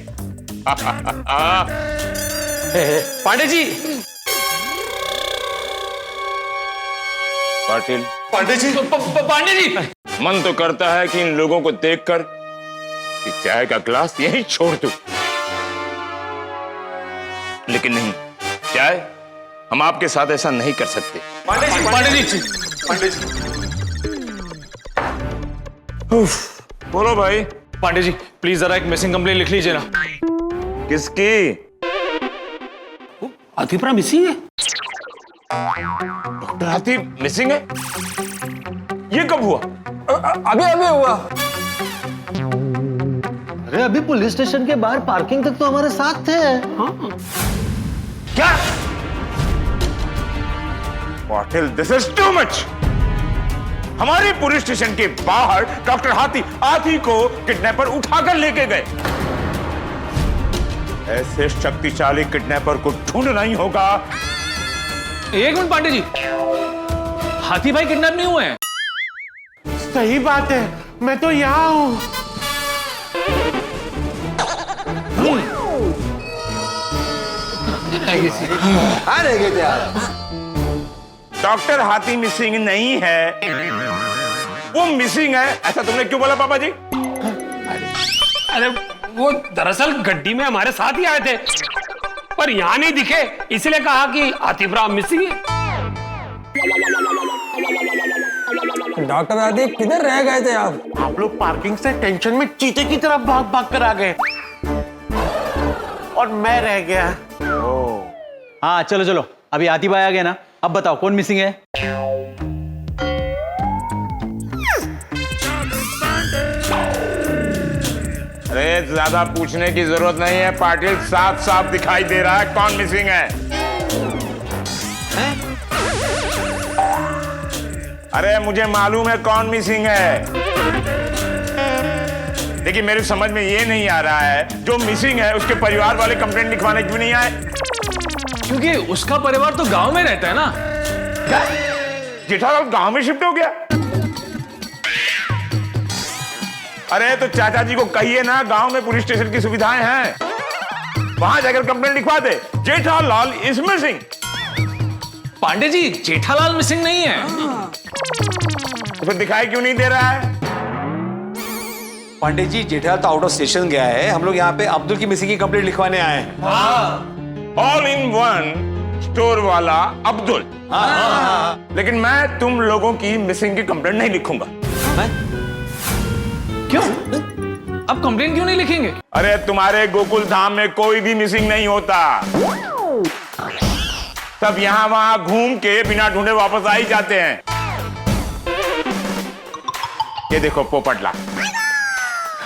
पांडे जी। पाटिल पांडे जी। पांडे जी। मन तो करता है कि इन लोगों को देखकर कि चाय का ग्लास यहीं छोड़ दूं, लेकिन नहीं, चाय हम आपके साथ ऐसा नहीं कर सकते। पांडे जी। पांडे जी। बोलो भाई। पांडे जी प्लीज जरा एक मिसिंग कंप्लेंट लिख लीजिए ना। किसकी? आतिफरा मिसिंग है। डॉक्टर आतिफ मिसिंग है? ये कब हुआ? अभी अभी हुआ। अरे अभी पुलिस स्टेशन के बाहर पार्किंग तक तो हमारे साथ थे। हाँ। क्या? Patil this is too much. हमारे पुलिस स्टेशन के बाहर डॉक्टर हाथी को किडनैपर उठाकर लेके गए। ऐसे शक्तिशाली किडनैपर को ढूंढना ही होगा। एक मिनट पांडे जी, हाथी भाई किडनैप नहीं हुए हैं। सही बात है, मैं तो यहाँ हूँ। डॉक्टर हाथी मिसिंग नहीं है, वो मिसिंग है, ऐसा तुमने क्यों बोला पापा जी? अरे वो दरअसल गड्डी में हमारे साथ ही आए थे, पर यहाँ नहीं दिखे, इसलिए कहा कि आतिफरा मिसिंग है। डॉक्टर आदित्य किधर रह गए थे आप? आप लोग पार्किंग से टेंशन में चीते की तरफ भाग भाग कर आ गए और मैं रह गया। हाँ चलो चलो, अभी आतिफ भाई आ गए ना, अब बताओ कौन मिसिंग है? अरे ज्यादा पूछने की जरूरत नहीं है पाटिल, साफ साफ दिखाई दे रहा है कौन मिसिंग है। अरे मुझे मालूम है कौन मिसिंग है, लेकिन मेरी समझ में ये नहीं आ रहा है जो मिसिंग है उसके परिवार वाले कंप्लेंट लिखवाने क्यों नहीं आए? क्योंकि उसका परिवार तो गांव में रहता है ना। क्या? जेठालाल गांव में शिफ्ट हो गया? अरे तो चाचा जी को कहिए ना, गांव में पुलिस स्टेशन की सुविधाएं हैं, वहां जाकर कंप्लेंट लिखवा दे, Jethalal is missing. Pandey ji Jethalal missing नहीं है। तो फिर दिखाई क्यों नहीं दे रहा है? पांडे जी जेठालाल तो आउट ऑफ स्टेशन गया है, हम लोग यहाँ पे अब्दुल की मिसिंग की कंप्लेंट लिखवाने आए हैं। ऑल इन वन स्टोर वाला अब्दुल। लेकिन मैं तुम लोगों की मिसिंग की कंप्लेंट नहीं लिखूंगा। क्यों? अब कंप्लेंट क्यों नहीं लिखेंगे? अरे तुम्हारे गोकुल धाम में कोई भी मिसिंग नहीं होता, सब यहां वहां घूम के बिना ढूंढे वापस आ ही जाते हैं। ये देखो पोपटला,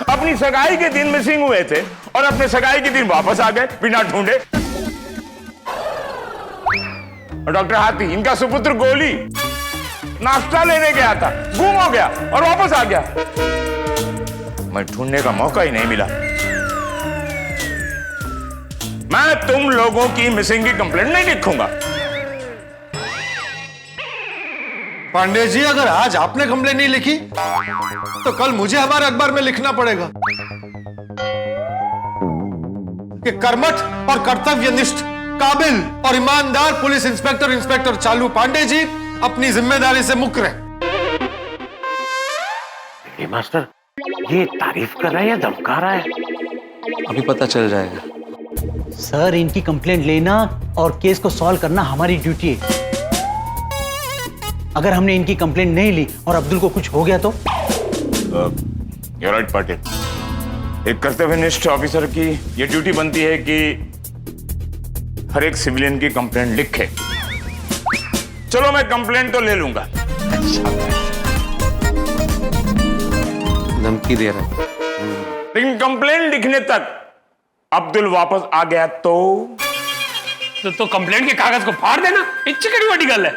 अपनी सगाई के दिन मिसिंग हुए थे और अपने सगाई के दिन वापस आ गए बिना ढूंढे। और डॉक्टर हाथी, इनका सुपुत्र गोली नाश्ता लेने गया था, गुम हो गया और वापस आ गया, मैं ढूंढने का मौका ही नहीं मिला। मैं तुम लोगों की मिसिंग की कंप्लेंट नहीं लिखूंगा। पांडे जी अगर आज आपने कंप्लेंट नहीं लिखी तो कल मुझे हमारे अखबार में लिखना पड़ेगा कि कर्मठ और कर्तव्यनिष्ठ, काबिल और ईमानदार पुलिस इंस्पेक्टर चालू पांडे जी अपनी जिम्मेदारी से मुकर रहे। मास्टर ये तारीफ कर रहा है या धमका रहा है? अभी पता चल जाएगा। सर इनकी कंप्लेंट लेना और केस को सॉल्व करना हमारी ड्यूटी है। अगर हमने इनकी कंप्लेंट नहीं ली और अब्दुल को कुछ हो गया तो? You're right, Patil. एक कर्तव्यनिष्ठ ऑफिसर की यह ड्यूटी बनती है कि हर एक सिविलियन की कंप्लेंट लिखे। चलो मैं कंप्लेंट तो ले लूंगा। धमकी दे रहा है। लेकिन कंप्लेंट लिखने तक अब्दुल वापस आ गया तो कंप्लेंट के कागज को फाड़ देना, इतनी बड़ी गल है।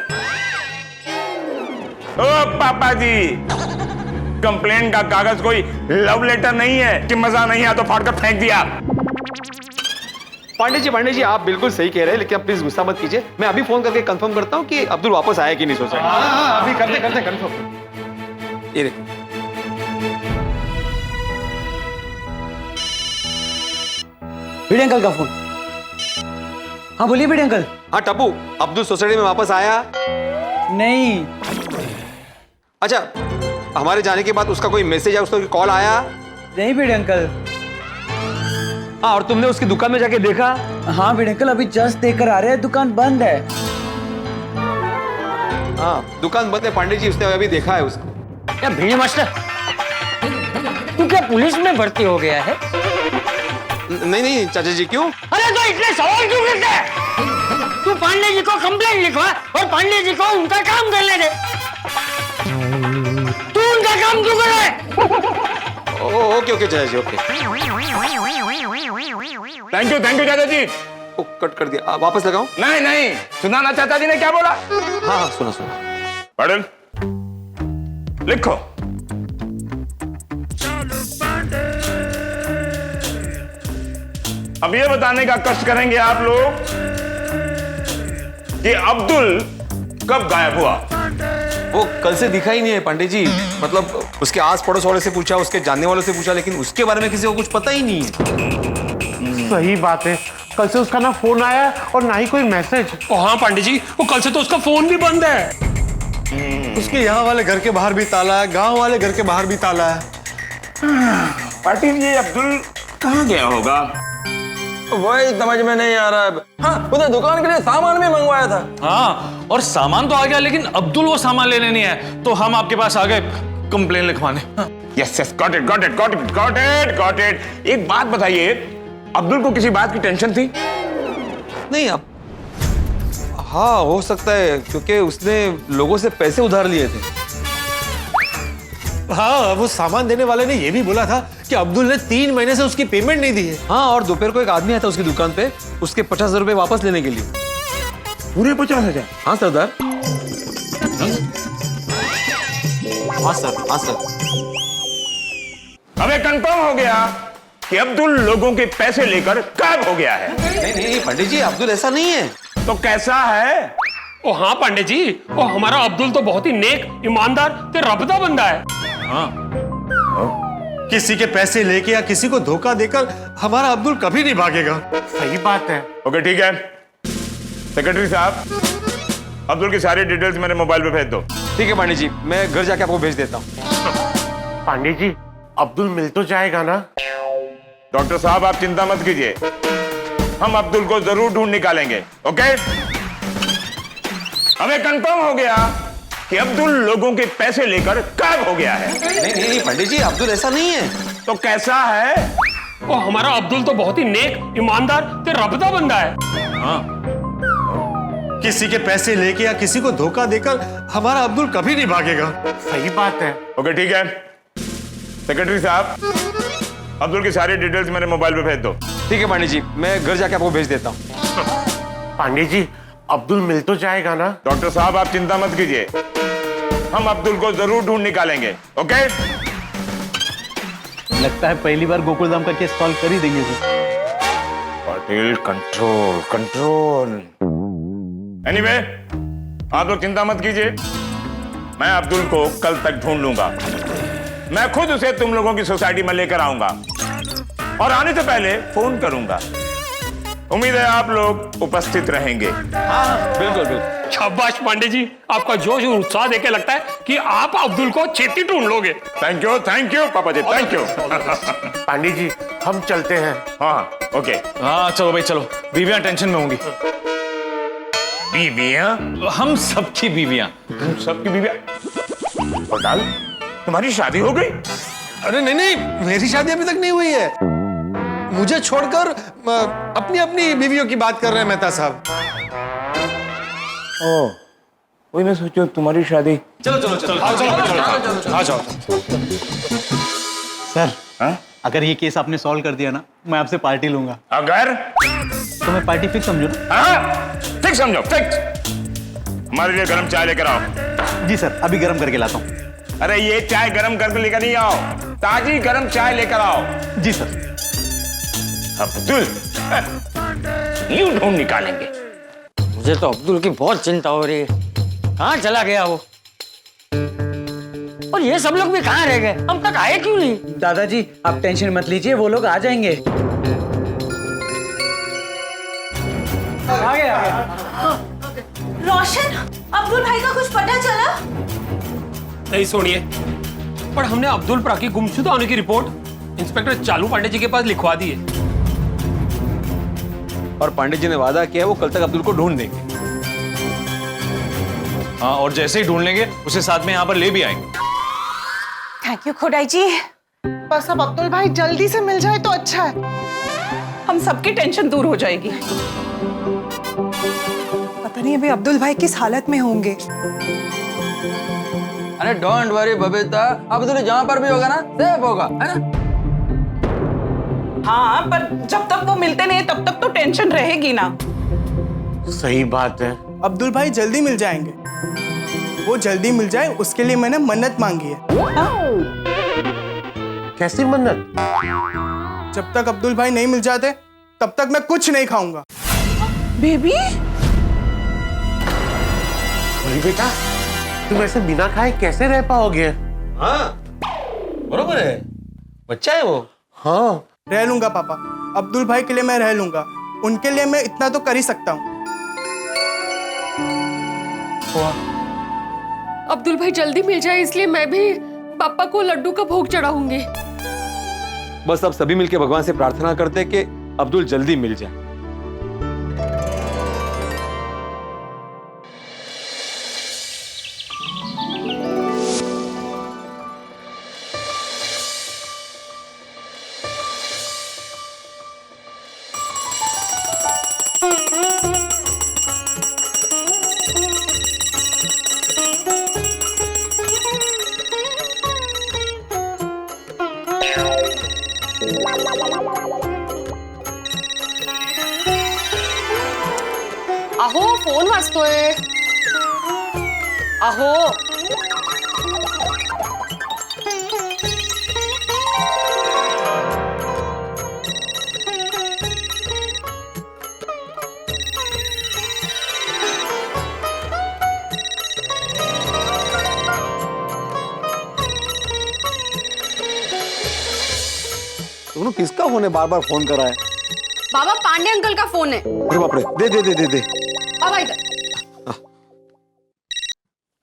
ओ पापा जी, कंप्लेन का कागज कोई लव लेटर नहीं है कि मजा नहीं आया तो फाड़कर फेंक दिया। पांडे जी आप बिल्कुल सही कह रहे हैं, लेकिन आप प्लीज गुस्सा मत कीजिए। मैं अभी फोन करके कंफर्म करता हूँ कि अब्दुल वापस आया कि नहीं सोसाइटी। हाँ, अभी करते कंफर्म। ये देखिए, भिड़े अंकल का फोन। हाँ बोलिए भिड़े अंकल। हाँ टप्पू, अब्दुल सोसाइटी में वापस आया? नहीं। अच्छा, हमारे जाने के बाद उसका कोई मैसेज या उसका कोई कॉल आया? नहीं भिड़े अंकल। हाँ, और तुमने उसकी दुकान में जाके देखा? हाँ भिड़े अंकल, अभी जस्ट देखकर आ रहे हैं, दुकान बंद है। हाँ दुकान बंद है पांडे जी, उसने अभी देखा है उसको। क्या भीड़ मास्टर, तू क्या पुलिस में भर्ती हो गया है? नहीं चाचा जी, क्यों? अरे तो इतने सवाल क्यों करते हैं? तू पांडे जी को कंप्लेंट लिखवा और पांडे जी को उनका काम करने दे। तू उनका काम क्यों कर रहा है? ओके चाचा जी, ओके। थैंक यू चाचा जी। ओ, कट कर दिया, वापस लगाऊं? नहीं, सुना ना चाचा जी ने क्या बोला? हाँ सुना। पढ़ल, लिखो। अब ये बताने का कष्ट करेंगे आप लोग कि अब्दुल कब गायब हुआ। वो कल से दिखा ही नहीं है पांडे जी। मतलब उसके आस पड़ोस वाले से पूछा, उसके जानने वालों से पूछा, लेकिन उसके बारे में किसी को कुछ पता ही नहीं है। सही बात है, कल से उसका ना फोन आया और ना ही कोई मैसेज। हाँ पांडे जी, वो कल से तो उसका फोन भी बंद है। उसके यहाँ वाले घर के बाहर भी ताला है, गांव वाले घर के बाहर भी ताला है। पाटिल जी, अब्दुल कहाँ गया होगा? वही समझ में नहीं आ रहा है। हाँ, उधर दुकान के लिए सामान भी मंगवाया था। हाँ, और सामान तो आ गया, लेकिन अब्दुल वो सामान लेने नहीं है, तो हम आपके पास आ गए कंप्लेन लिखवाने। Yes, got it. एक बात बताइए, अब्दुल को किसी बात की टेंशन थी? नहीं, अब हाँ हो सकता है, क्योंकि उसने लोगों से पैसे उधार लिए थे। हाँ, वो सामान देने वाले ने ये भी बोला था कि अब्दुल ने 3 महीने से उसकी पेमेंट नहीं दी है। हाँ, और दोपहर को एक आदमी आया था उसकी दुकान पे, उसके 50,000 रुपए वापस लेने के लिए। पूरे 50,000? हाँ सरदार। हाँ सर। हमें कंफर्म हो गया कि अब्दुल लोगों के पैसे लेकर गायब हो गया है। नहीं पंडित जी, अब्दुल ऐसा नहीं है। तो कैसा है? ओ हाँ पांडे जी, ओ हमारा अब्दुल तो बहुत ही नेक, ईमानदार ते रबता बंदा है। हाँ, किसी के पैसे लेके या किसी को धोखा देकर हमारा अब्दुल कभी नहीं भागेगा। सही बात है। ओके ठीक है, सेक्रेटरी साहब, अब्दुल की सारी डिटेल्स मेरे मोबाइल पे भेज दो। ठीक है पांडे जी, मैं घर जाके आपको भेज देता हूँ। पांडे जी, अब्दुल मिल तो जाएगा ना? डॉक्टर साहब आप चिंता मत कीजिए, हम अब्दुल को जरूर ढूंढ निकालेंगे। ओके, हमें कंफर्म हो गया कि अब्दुल लोगों के पैसे लेकर गायब हो गया है। नहीं पंडित जी, अब्दुल ऐसा नहीं है। तो कैसा है? ओ हमारा अब्दुल तो बहुत ही नेक, ईमानदार ते रबता बंदा है। हाँ, किसी के पैसे लेके या किसी को धोखा देकर हमारा अब्दुल कभी नहीं भागेगा। सही बात है। ओके ठीक है, सेक्रेटरी साहब, अब्दुल की सारी डिटेल्स मेरे मोबाइल पे भेज दो। ठीक है पांडे जी, मैं घर जाके आपको भेज देता हूँ। पांडे जी, अब्दुल मिल तो जाएगा ना? डॉक्टर साहब आप चिंता मत कीजिए, हम अब्दुल को जरूर ढूंढ निकालेंगे। ओके, लगता है पहली बार गोकुलधाम का केस सॉल्व कर ही देंगे पाटिल, कंट्रोल। एनीवे, आप लोग चिंता मत कीजिए, मैं अब्दुल को कल तक ढूंढ लूंगा। मैं खुद उसे तुम लोगों की सोसाइटी में लेकर आऊंगा और आने से पहले फोन करूंगा। उम्मीद है आप लोग उपस्थित रहेंगे। हाँ, बिल्कुल। शाबाश पांडे जी, आपका जोश और उत्साह देके लगता है कि आप अब्दुल को छेती ढूंढ लोगे। थैंक यू पापा जी, थैंक यू। पांडे जी, हम चलते हैं। हाँ ओके। हाँ चलो भाई चलो, बीवियां टेंशन में होंगी। बीवियां? हम सबकी बीवियां। तुम सबकी बीवियां? और डाल, तुम्हारी शादी हो गई? अरे नहीं, मेरी शादी अभी तक नहीं हुई है। मुझे छोड़कर अपनी अपनी बीवियों की बात कर रहे हैं मेहता साहब। ओह, वही मैं सोचूं तुम्हारी शादी। चलो आ जाओ। सर, हाँ? अगर ये केस आपने सॉल्व कर दिया ना, मैं आपसे पार्टी लूंगा। अगर? तो मैं पार्टी फिक्स समझो ना? हाँ, फिक्स समझो, फिक्स। हमारे लिए गर्म चाय लेकर आओ। जी सर, अभी गर्म करके लाता हूँ। अरे ये चाय गरम करके लेकर नहीं आओ, ताजी गरम चाय लेकर आओ। जी सर। अब्दुल, यूं ढूंढ निकालेंगे। मुझे तो अब्दुल की बहुत चिंता हो रही है। कहाँ चला गया वो? और ये सब लोग भी कहाँ रह गए? हम तक आए क्यों नहीं? दादाजी आप टेंशन मत लीजिए, वो लोग आ जाएंगे। आ गए। रोशन, अब्दुल भाई का कुछ पता चला? नहीं सुनिए, पर हमने अब्दुल प्रा की गुमशुदा होने की रिपोर्ट इंस्पेक्टर चालू पांडे जी के पास लिखवा दी है। और पांडे जी ने वादा किया है वो कल तक अब्दुल को ढूंढ देंगे। हाँ, और जैसे ही ढूंढ लेंगे उसे साथ में यहाँ पर ले भी आएंगे। थैंक यू खुदाई जी। बस अब अब्दुल भाई जल्दी से मिल जाए तो अच्छा है, हम सबकी टेंशन दूर हो जाएगी। पता नहीं अभी अब्दुल भाई किस हालत में होंगे। अरे डोंट वरी बबीता, अब्दुल जहाँ पर भी होगा ना सेफ होगा, है ना? हाँ, पर जब तक वो मिलते नहीं तब तक तो टेंशन रहेगी ना। सही बात है। अब्दुल भाई जल्दी मिल जाएंगे। वो जल्दी मिल जाए उसके लिए मैंने मन्नत मांगी है। कैसी मन्नत? जब तक अब्दुल भाई नहीं मिल जाते तब तक मैं कुछ नहीं खाऊंगा। बेबी, अरे बेटा, तुम ऐसे बिना खाए कैसे रह पाओगे? हाँ, बरोबर है, बच्चा है वो। हाँ, रह लूंगा पापा, अब्दुल भाई के लिए मैं रह लूंगा। उनके लिए मैं इतना तो कर ही सकता हूँ। अब्दुल भाई जल्दी मिल जाए इसलिए मैं भी पापा को लड्डू का भोग चढ़ाऊंगी। बस अब सभी मिलके भगवान से प्रार्थना करते कि अब्दुल जल्दी मिल जाए। अहो फोन वाजतोय। अहो तुमने किसका फोन है? बार बार फोन करा है। बाबा पांडे अंकल का फोन है। अरे बाप रे, दे दे दे दे दे। बाबा इधर।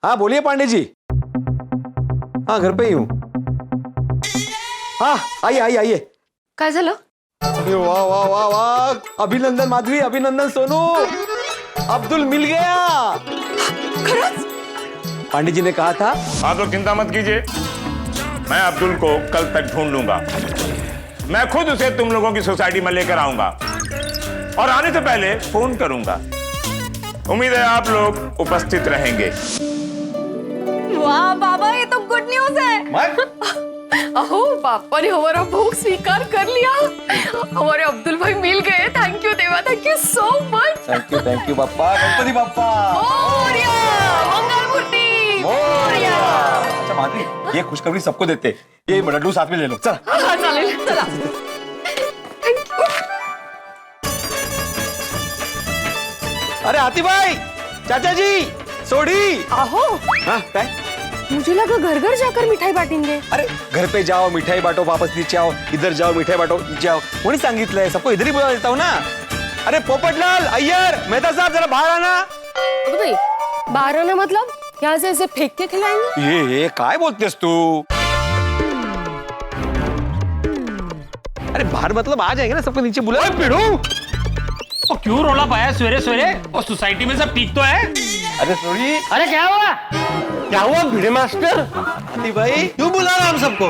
हाँ बोलिए पांडे जी। हाँ घर पे ही हूँ। हाँ आइए आइए आइए। काय झालं? अरे वाह वाह वाह वाह, अभिनंदन माधवी, अभिनंदन सोनू, अब्दुल मिल गया। पांडे जी ने कहा था। आप लोग चिंता मत कीजिए, मैं अब्दुल को कल तक ढूंढ लूंगा। मैं खुद उसे तुम लोगों की सोसाइटी में लेकर आऊंगा और आने से पहले फोन करूंगा। उम्मीद है आप लोग उपस्थित रहेंगे। वाह बाबा, ये तो गुड न्यूज है। अहो पापा ने हमारा भोग स्वीकार कर लिया। हमारे अब्दुल भाई मिल गए। थैंक यू देवा, thank you so much. Thank you Bappa, Ganpati Bappa. Morya, Mangalmurti Morya. अच्छा माधवी, ये खुशखबरी सबको देते। ये लड्डू साथ में ले लो। चल। हाँ चालेल, चला। अरे हाथी भाई, चाचा जी, सोडी। आहो। हाँ काय? मुझे लगा घर घर जाकर मिठाई बांटेंगे। अरे घर पे जाओ मिठाई बांटो, वापस नीचे आओ, इधर जाओ मिठाई बांटो, नीचे आओ। कोणी सांगितलंय? सबको इधर ही बुला देता हूँ ना। अरे पोपटलाल, अय्यर, मेहता साहब जरा बाहर आना। अबे भाई, बाहर आना मतलब यहाँ से ऐसे फेंक के खिलाएंगे? ये काय बोलतेस तू? अरे बाहर मतलब आ जाएंगे ना, सबको नीचे बुला। पिड़ू, वो क्यों रोला पाया सवेरे सवेरे? और सोसाइटी में सब ठीक तो है? अरे थोड़ी। अरे क्या हुआ? क्या हुआ भिड़े मास्टर? हाथी भाई क्यों बुला रहा हम सबको?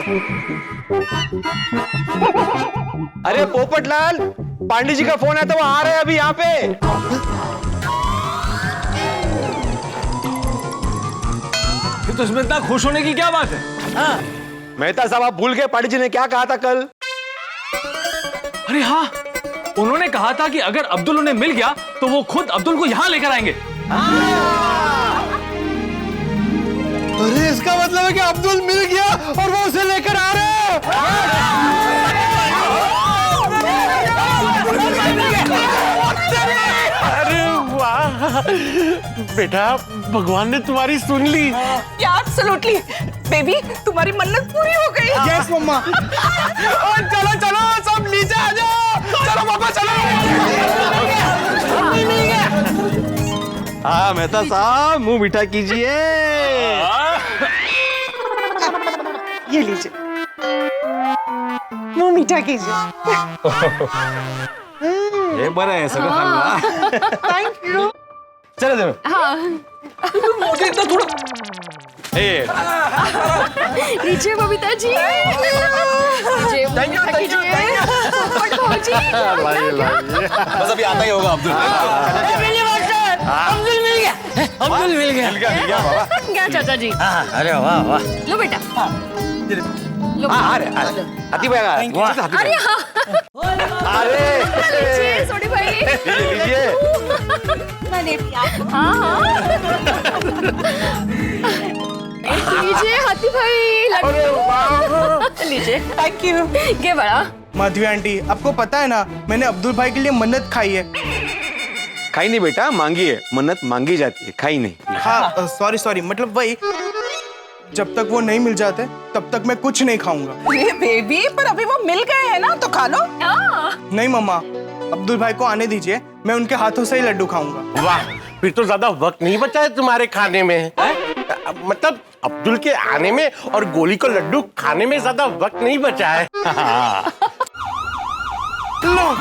अरे पोपटलाल, पांडे जी का फोन है तो वो आ रहे हैं अभी यहाँ पे। तो इसमें इतना खुश होने की क्या बात है? हाँ, मेहता साहब आप भूल गए पांडे जी ने क्या कहा था कल? अरे हाँ, उन्होंने कहा था कि अगर अब्दुल उन्हें मिल गया तो वो खुद अब्दुल को यहाँ लेकर आएंगे। मतलब है कि अब्दुल मिल गया और वो उसे लेकर आ रहे हैं। अरे वाह बेटा, भगवान ने तुम्हारी सुन ली। एब्सोल्युटली बेबी, तुम्हारी मन्नत पूरी हो गई। यस मम्मा। चलो चलो सब नीचे आ जाओ, चलो पापा चलो। हाँ मेहता साहब, मुंह मीठा कीजिए। ये लीजिए, मुंह मीठा कीजिए। ये बड़ा है सगळं खाल्ला। Thank you. चलो चलो। हाँ मोटे तो थोड़ा। लीजिए Babita ji. Thank you thank you. बस अभी आता ही होगा अब्दुल। अब्दुल मिल गया। अब्दुल मिल गया। मिल गया बाबा। क्या चाचा जी? अरे वाह वाह। लो बेटा। लो अरे हाथी भाई अरे हाँ। लीजिए सोनी भाई। लीजिए। हाँ हाँ। लीजिए हाथी भाई लड्डू। लीजिए। Thank you. ये बड़ा। माधवी आंटी, आपको पता है ना, मैंने अब्दुल भाई के लिए मन्नत खाई है। खाई नहीं बेटा, मांगी है। मन्नत मांगी जाती है, खाई नहीं। हाँ सॉरी सॉरी, मतलब वही, जब तक वो नहीं मिल जाते तब तक मैं कुछ नहीं खाऊंगा। ये बेबी, पर अभी वो मिल गए हैं ना, तो खा लो। नहीं मम्मा, अब्दुल भाई को आने दीजिए, मैं उनके हाथों से ही लड्डू खाऊंगा। वाह, फिर तो ज्यादा वक्त नहीं बचा है तुम्हारे खाने में। मतलब अब्दुल के आने में और गोली को लड्डू खाने में ज्यादा वक्त नहीं बचा है। लो,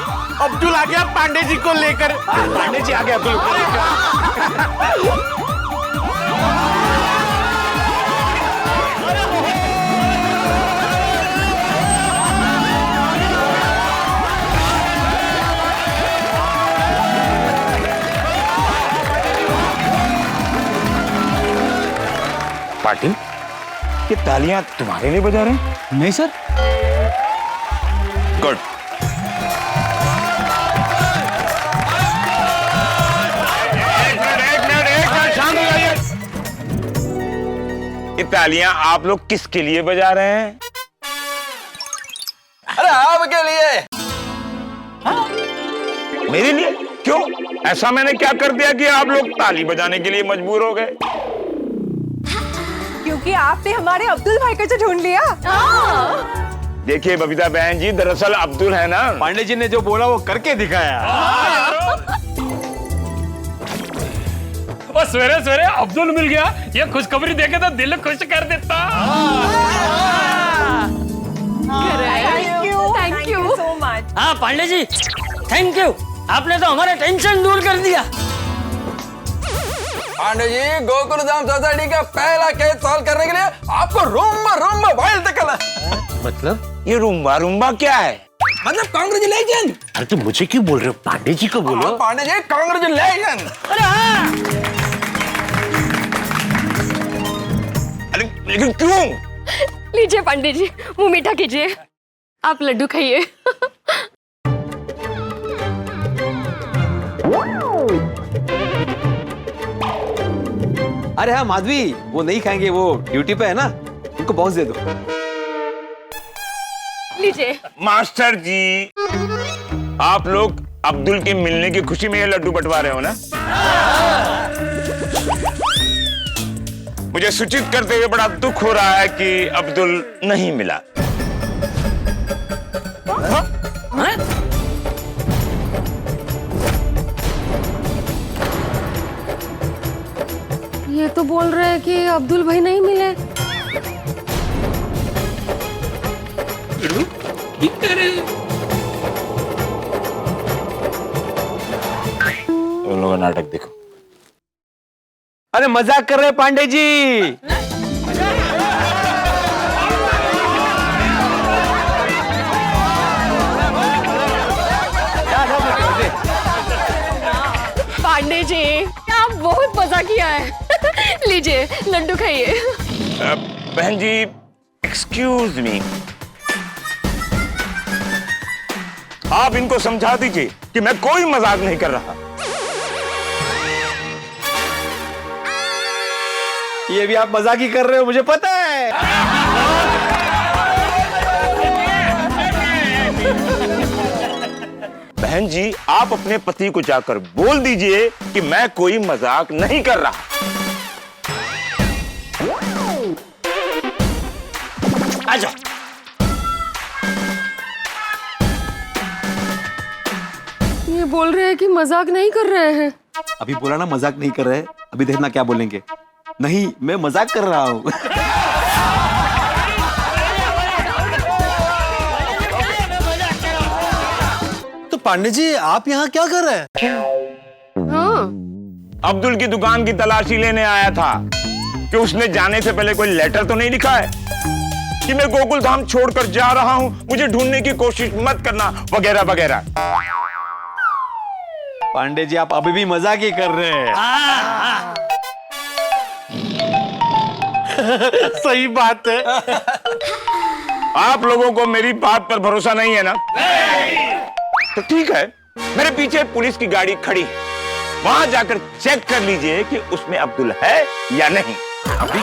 अब्दुल आ गया पांडे जी को लेकर। पांडे जी आ गया अब्दुल को लेकर। पाटिल, ये तालियां तुम्हारे लिए बजा रहे हैं? नहीं सर। गुड। शांत हो जाइए। ये तालियां आप लोग किसके लिए बजा रहे हैं? अरे आपके लिए। मेरे लिए? क्यों? ऐसा मैंने क्या कर दिया कि आप लोग ताली बजाने के लिए मजबूर हो गए? क्योंकि आपने हमारे अब्दुल भाई को ढूंढ लिया। देखिए बबीता बहन जी, दरअसल अब्दुल है ना, पांडे जी ने जो बोला वो करके दिखाया। और सवेरे सवेरे अब्दुल मिल गया, ये खुशखबरी देके तो दिल खुश कर देता। Thank you so much. हाँ पांडे जी, थैंक यू। आपने तो हमारा टेंशन दूर कर दिया। पांडे जी, गोकुलधाम सोसाइटी का पहला केस सॉल्व करने के लिए आपको रूम्बा रूम्बा वाइल्ड तक मतलब ये रूम्बा रूम्बा क्या है? मतलब कांग्रेचुलेशन। अरे तो मुझे क्यों बोल रहे हो? पांडे जी को बोलो। पांडे जी, कांग्रेचुलेशन। अरे हाँ। अरे लेकिन क्यों? लीजिए पांडे जी, मुंह मीठा कीजिए। आप लड्डू खाइए। अरे हाँ माधवी, वो नहीं खाएंगे, वो ड्यूटी पे है ना, उनको बॉक्स दे दो। लीजिए। मास्टर जी, आप लोग अब्दुल के मिलने की खुशी में ये लड्डू बंटवा रहे हो ना? मुझे सूचित करते हुए बड़ा दुख हो रहा है कि अब्दुल नहीं मिला। ये तो बोल रहे हैं कि अब्दुल भाई नहीं मिले। उन लोगों का नाटक देखो। अरे मजाक कर रहे पांडे जी। पांडे जी, आप बहुत मजा किया है। लीजिए लड्डू खाइए। बहन जी, एक्सक्यूज मी, आप इनको समझा दीजिए कि मैं कोई मजाक नहीं कर रहा। ये भी आप मजाक ही कर रहे हो, मुझे पता है। बहन जी, आप अपने पति को जाकर बोल दीजिए कि मैं कोई मजाक नहीं कर रहा। आ जाओ। ये बोल रहे हैं कि मजाक नहीं कर रहे हैं। अभी बोला ना मजाक नहीं कर रहे, अभी देखना क्या बोलेंगे। नहीं, मैं मजाक कर रहा हूँ। तो पांडे जी, आप यहाँ क्या कर रहे हैं? अब्दुल की दुकान की तलाशी लेने आया था कि उसने जाने से पहले कोई लेटर तो नहीं लिखा है कि मैं गोकुल धाम छोड़कर जा रहा हूं, मुझे ढूंढने की कोशिश मत करना, वगैरह वगैरह। पांडे जी, आप अभी भी मजाक ही कर रहे हैं। सही बात है। आप लोगों को मेरी बात पर भरोसा नहीं है ना? तो ठीक है, मेरे पीछे पुलिस की गाड़ी खड़ी है, वहां जाकर चेक कर लीजिए कि उसमें अब्दुल है या नहीं। अभी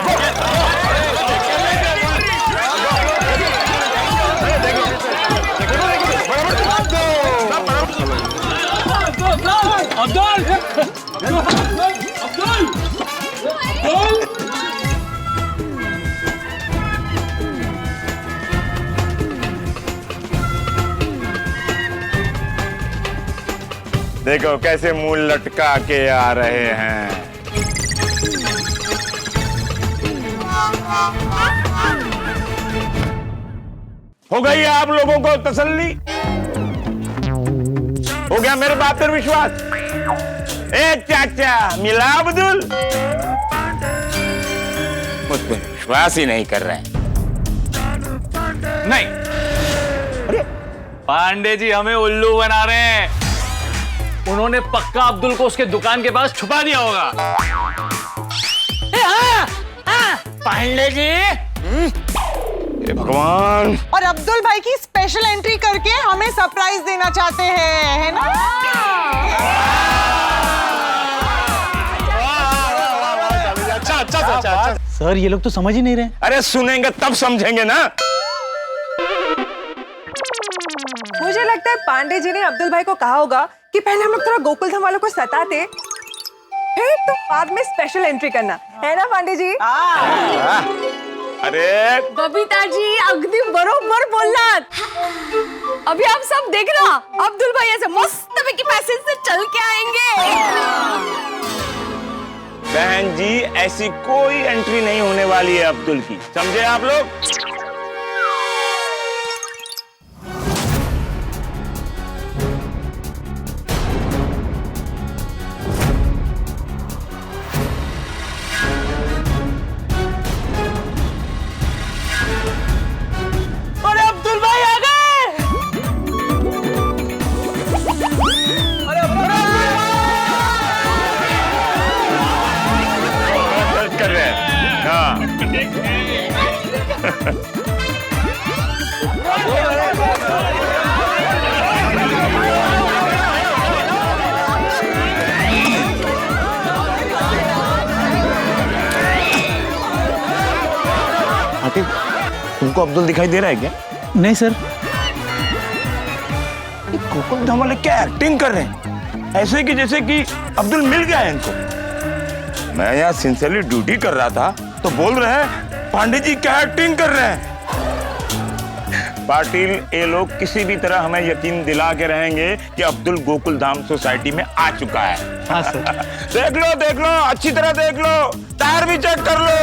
देखो कैसे मुंह लटका के आ रहे हैं। हो गई है आप लोगों को तसल्ली? हो गया मेरे बात पर विश्वास? ए चाचा, मिला अब्दुल? मुझ पर विश्वास ही नहीं कर रहे हैं। नहीं, पांडे जी हमें उल्लू बना रहे हैं। उन्होंने पक्का अब्दुल को उसके दुकान के पास छुपा दिया होगा। पांडे जी, हे भगवान। और अब्दुल भाई की स्पेशल एंट्री करके हमें सरप्राइज देना चाहते हैं, है ना? अच्छा। सर, ये लोग तो समझ ही नहीं रहे। अरे सुनेंगे तब समझेंगे ना। मुझे लगता है पांडे जी ने अब्दुल भाई को कहा होगा कि पहले हम लोग थोड़ा गोकुल धाम वालों को सताते, फिर तो बाद में स्पेशल एंट्री करना, है ना पांडे जी? अरे बबीता जी अगदी बरोबर बोललात। अभी आप सब देख रहा, अब्दुल भाई ऐसे मस्त की पैसेज से चल के आएंगे। बहन जी, ऐसी कोई एंट्री नहीं होने वाली है अब्दुल की, समझे आप लोग? अरे अब्दुल भाई आ गए। कर रहे हैं। हाँ। आतिफ, तुमको अब्दुल दिखाई दे रहा है क्या? नहीं सर। गोकुल धाम वाले क्या एक्टिंग कर रहे हैं, ऐसे कि जैसे कि अब्दुल मिल गया है इनको। मैं यहाँ सिंसियरली ड्यूटी कर रहा था तो बोल रहे हैं पांडे जी क्या एक्टिंग कर रहे हैं। पाटिल, ये लोग किसी भी तरह हमें यकीन दिला के रहेंगे कि अब्दुल गोकुल धाम सोसाइटी में आ चुका है। हाँ सर। देख लो, अच्छी तरह देख लो, टायर भी चेक कर लो।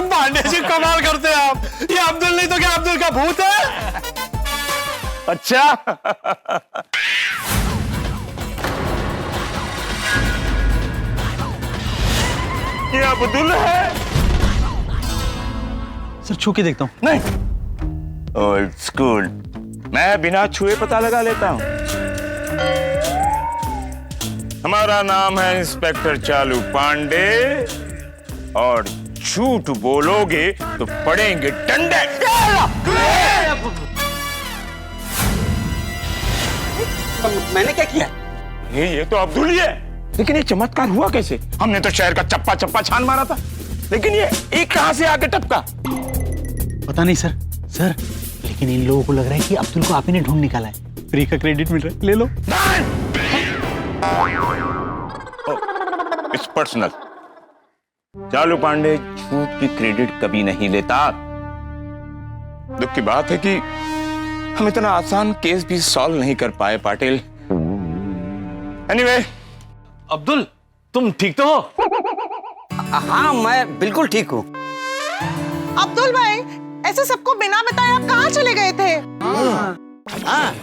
पांडे जी कमाल करते हैं आप। ये अब्दुल नहीं तो क्या अब्दुल का भूत है? अच्छा। ये अब्दुल है? सर, छू के देखता हूँ। नहीं, ओल्ड स्कूल, मैं बिना छुए पता लगा लेता हूँ। हमारा नाम है इंस्पेक्टर चालू पांडे और झूठ बोलोगे तो पड़ेंगे डंडे। मैंने क्या किया? ये तो अब्दुल ही है। लेकिन ये चमत्कार हुआ कैसे? हमने तो शहर का चप्पा चप्पा छान मारा था, लेकिन ये एक कहां से आके टपका? पता नहीं सर। सर लेकिन इन लोगों को लग रहा है कि अब्दुल को आप ही ने ढूंढ निकाला है। फ्री का क्रेडिट मिल रहा है, ले लो। It's personal. चालू पांडे झूठ की क्रेडिट कभी नहीं लेता। दुख की बात है कि हम इतना आसान केस भी सॉल्व नहीं कर पाए पाटिल। एनीवे, अब्दुल तुम ठीक तो हो? हाँ मैं बिल्कुल ठीक हूँ। अब्दुल भाई ऐसे सबको बिना बताए आप कहाँ चले गए थे? हाँ